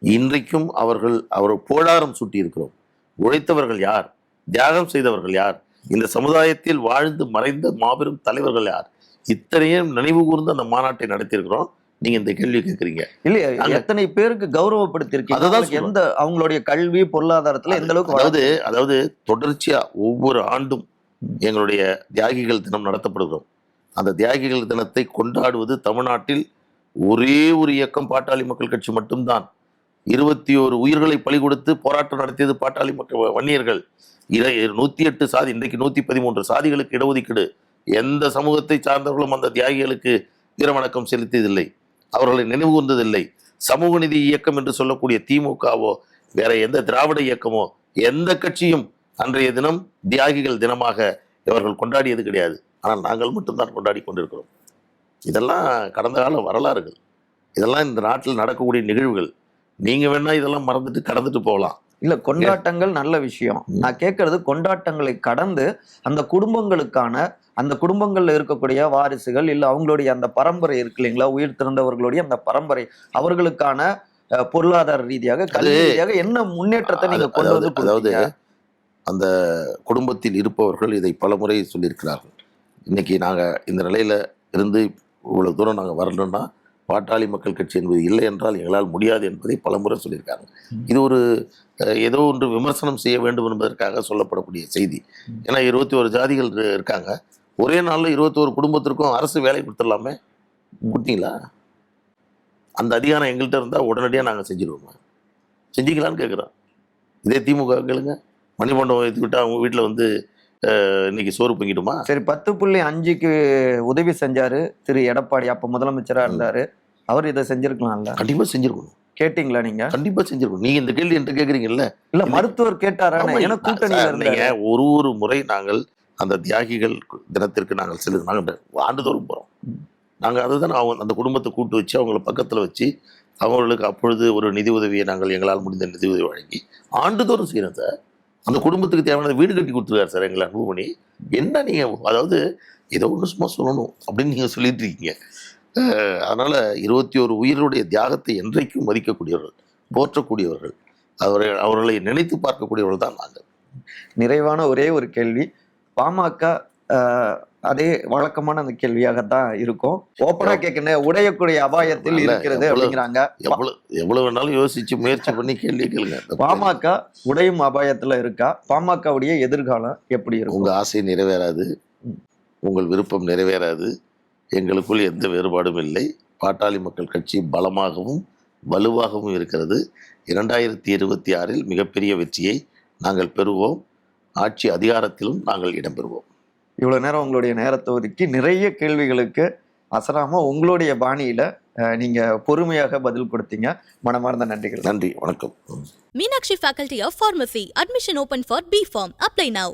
[SPEAKER 3] இன்றைக்கும் அவர் போடாரம் சூட்டி இருக்கிறோம். உழைத்தவர்கள் யார், தியாகம் செய்தவர்கள் யார், இந்த சமுதாயத்தில் வாழ்ந்து மறைந்த மாபெரும் தலைவர்கள் யார், இத்தனையும் நினைவு கூர்ந்து அந்த மாநாட்டை நடத்தியிருக்கிறோம். நீங்க இந்த கேள்வி கேட்குறீங்க
[SPEAKER 2] இல்லையா? எத்தனை பேருக்கு கௌரவப்படுத்திருக்கீங்க? எந்த அவங்களுடைய கல்வி பொருளாதாரத்துல எந்த அளவுக்கு?
[SPEAKER 3] அதாவது தொடர்ச்சியா ஒவ்வொரு ஆண்டும் எங்களுடைய தியாகிகள் தினம் நடத்தப்படுகிறோம். அந்த தியாகிகள் தினத்தை கொண்டாடுவது தமிழ்நாட்டில் ஒரே ஒரு இயக்கம் பாட்டாளி மக்கள் கட்சி மட்டும்தான். 21 உயிர்களை பலி கொடுத்து போராட்டம் நடத்தியது பாட்டாளி மக்கள் வன்னியர்கள். 108 சாதி, இன்றைக்கு 113 சாதிகளுக்கு இடஒதுக்கீடு. எந்த சமூகத்தை சார்ந்தவர்களும் அந்த தியாகிகளுக்கு வீரவணக்கம் செலுத்தியதில்லை, அவர்களை நினைவு கூர்ந்ததில்லை. சமூக நீதி இயக்கம் என்று சொல்லக்கூடிய திமுகவோ வேற எந்த திராவிட இயக்கமோ எந்த கட்சியும் அன்றைய தினம் தியாகிகள் தினமாக இவர்கள் கொண்டாடியது கிடையாது. ஆனால் நாங்கள் மட்டும்தான் கொண்டாடி கொண்டிருக்கிறோம். இதெல்லாம் கடந்த கால வரலாறுகள், இதெல்லாம் இந்த நாட்டில் நடக்கக்கூடிய நிகழ்வுகள். நீங்க வேணா இதெல்லாம் மறந்துட்டு கடந்துட்டு போகலாம்.
[SPEAKER 2] இல்ல, கொண்டாட்டங்கள் நல்ல விஷயம். நான் கேட்கறது கொண்டாட்டங்களை கடந்து அந்த குடும்பங்களுக்கான, அந்த குடும்பங்கள்ல இருக்கக்கூடிய வாரிசுகள் இல்ல அவங்களுடைய அந்த பரம்பரை இருக்கு இல்லைங்களா, உயிர் திறந்தவர்களுடைய அந்த பரம்பரை, அவர்களுக்கான பொருளாதார ரீதியாக கல்வி ரீதியாக என்ன முன்னேற்றத்தை நீங்க கொண்டு வந்து?
[SPEAKER 3] அதாவது அந்த குடும்பத்தில் இருப்பவர்கள் இதை பலமுறை சொல்லியிருக்கிறார்கள். இன்னைக்கு நாங்க இந்த நிலையில இருந்து இவ்வளவு தூரம் நாங்க வரணும்னா பாட்டாளி மக்கள் கட்சி என்பது இல்லை என்றால் எங்களால் முடியாது என்பதை பலமுறை சொல்லியிருக்காங்க. இது ஒரு ஏதோ ஒன்று விமர்சனம் செய்ய வேண்டும் என்பதற்காக சொல்லப்படக்கூடிய செய்தி. ஏன்னா 21 ஜாதிகள் இருக்காங்க, ஒரே நாளில் 21 குடும்பத்திற்கும் அரசு வேலை கொடுத்துடலாமே, கொடுத்தீங்களா? அந்த அதிகாரம் எங்கள்கிட்ட இருந்தால் உடனடியாக நாங்கள் செஞ்சிடுவோம். செஞ்சிக்கலான்னு கேட்குறோம். இதே திமுக கேளுங்க, மணிமண்டபம் ஏற்றுக்கிட்டா அவங்க வீட்டில் இன்னைக்கு சோறு பொங்கிடுமா?
[SPEAKER 2] சரி, 10.5க்கு உதவி செஞ்சாரு திரு எடப்பாடி, அப்ப முதலமைச்சரா இருந்தாரு. அவர் இதை செஞ்சிருக்கலாம்ல?
[SPEAKER 3] கண்டிப்பா செஞ்சிருக்கணும்.
[SPEAKER 2] கேட்டீங்களா நீங்க?
[SPEAKER 3] கண்டிப்பா செஞ்சிருக்கணும். நீங்க இந்த கேள்வி என்று கேட்குறீங்கல்ல.
[SPEAKER 2] இல்ல, மருத்துவர் கேட்டாரா? ஏன்னா கூட்டணியில இருந்தீங்க.
[SPEAKER 3] ஒரு முறை நாங்கள் அந்த தியாகிகள் தினத்திற்கு நாங்கள் செல்லுங்க, ஆண்டுதோறும் போறோம். நாங்கள் அதுதான் அந்த குடும்பத்தை கூட்டு வச்சு அவங்கள பக்கத்தில் வச்சு அவங்களுக்கு அப்பொழுது ஒரு நிதி உதவியை நாங்கள் எங்களால் முடிந்த நிதி உதவி வழங்கி ஆண்டுதோறும் செய்கிறோம் சார். அந்த குடும்பத்துக்கு தேவையான வீடு கட்டி கொடுத்துருக்காரு சார் எங்களை அன்புமணி. என்ன நீங்க அதாவது ஏதோ ஒன்று சும்மா சொல்லணும் அப்படின்னு நீங்க சொல்லிட்டு இருக்கீங்க. அதனால 21 உயிர்களுடைய தியாகத்தை என்றைக்கும் மதிக்கக்கூடியவர்கள், போற்றக்கூடியவர்கள், அவர்களை நினைத்து பார்க்கக்கூடியவர்கள் தான் நாங்கள்.
[SPEAKER 2] நிறைவான ஒரே ஒரு கேள்வி, பாமக அதே வழக்கமான அந்த கேள்வியாகத்தான் இருக்கும். ஓப்பனா கேட்கணும், உடையக்கூடிய அபாயத்தில் இருக்கிறது அப்படிங்கிறாங்க.
[SPEAKER 3] எவ்வளவு வேணாலும் யோசிச்சு முயற்சி பண்ணி கேள்வி கேளுங்க.
[SPEAKER 2] பாமக உடையும் அபாயத்துல இருக்கா? பாமகவுடைய எதிர்காலம் எப்படி இருக்கும்?
[SPEAKER 3] உங்க ஆசை நிறைவேறாது, உங்கள் விருப்பம் நிறைவேறாது. எங்களுக்குள் எந்த வேறுபாடும் இல்லை. பாட்டாளி மக்கள் கட்சி பலமாகவும் வலுவாகவும் இருக்கிறது. 2026 மிகப்பெரிய வெற்றியை நாங்கள் பெறுவோம். ஆட்சி அதிகாரத்திலும் நாங்கள் இடம்பெறுவோம்.
[SPEAKER 2] இவ்வளவு நேரம் உங்களுடைய நேரத்தை ஒதுக்கி நிறைய கேள்விகளுக்கு அசராம உங்களுடைய பாணியில நீங்க பொறுமையாக பதில் கொடுத்தீங்க. மனமார்ந்த நன்றிகள்.
[SPEAKER 3] நன்றி, வணக்கம்.
[SPEAKER 1] Meenakshi Faculty of Pharmacy. Admission open for B Farm. Apply now.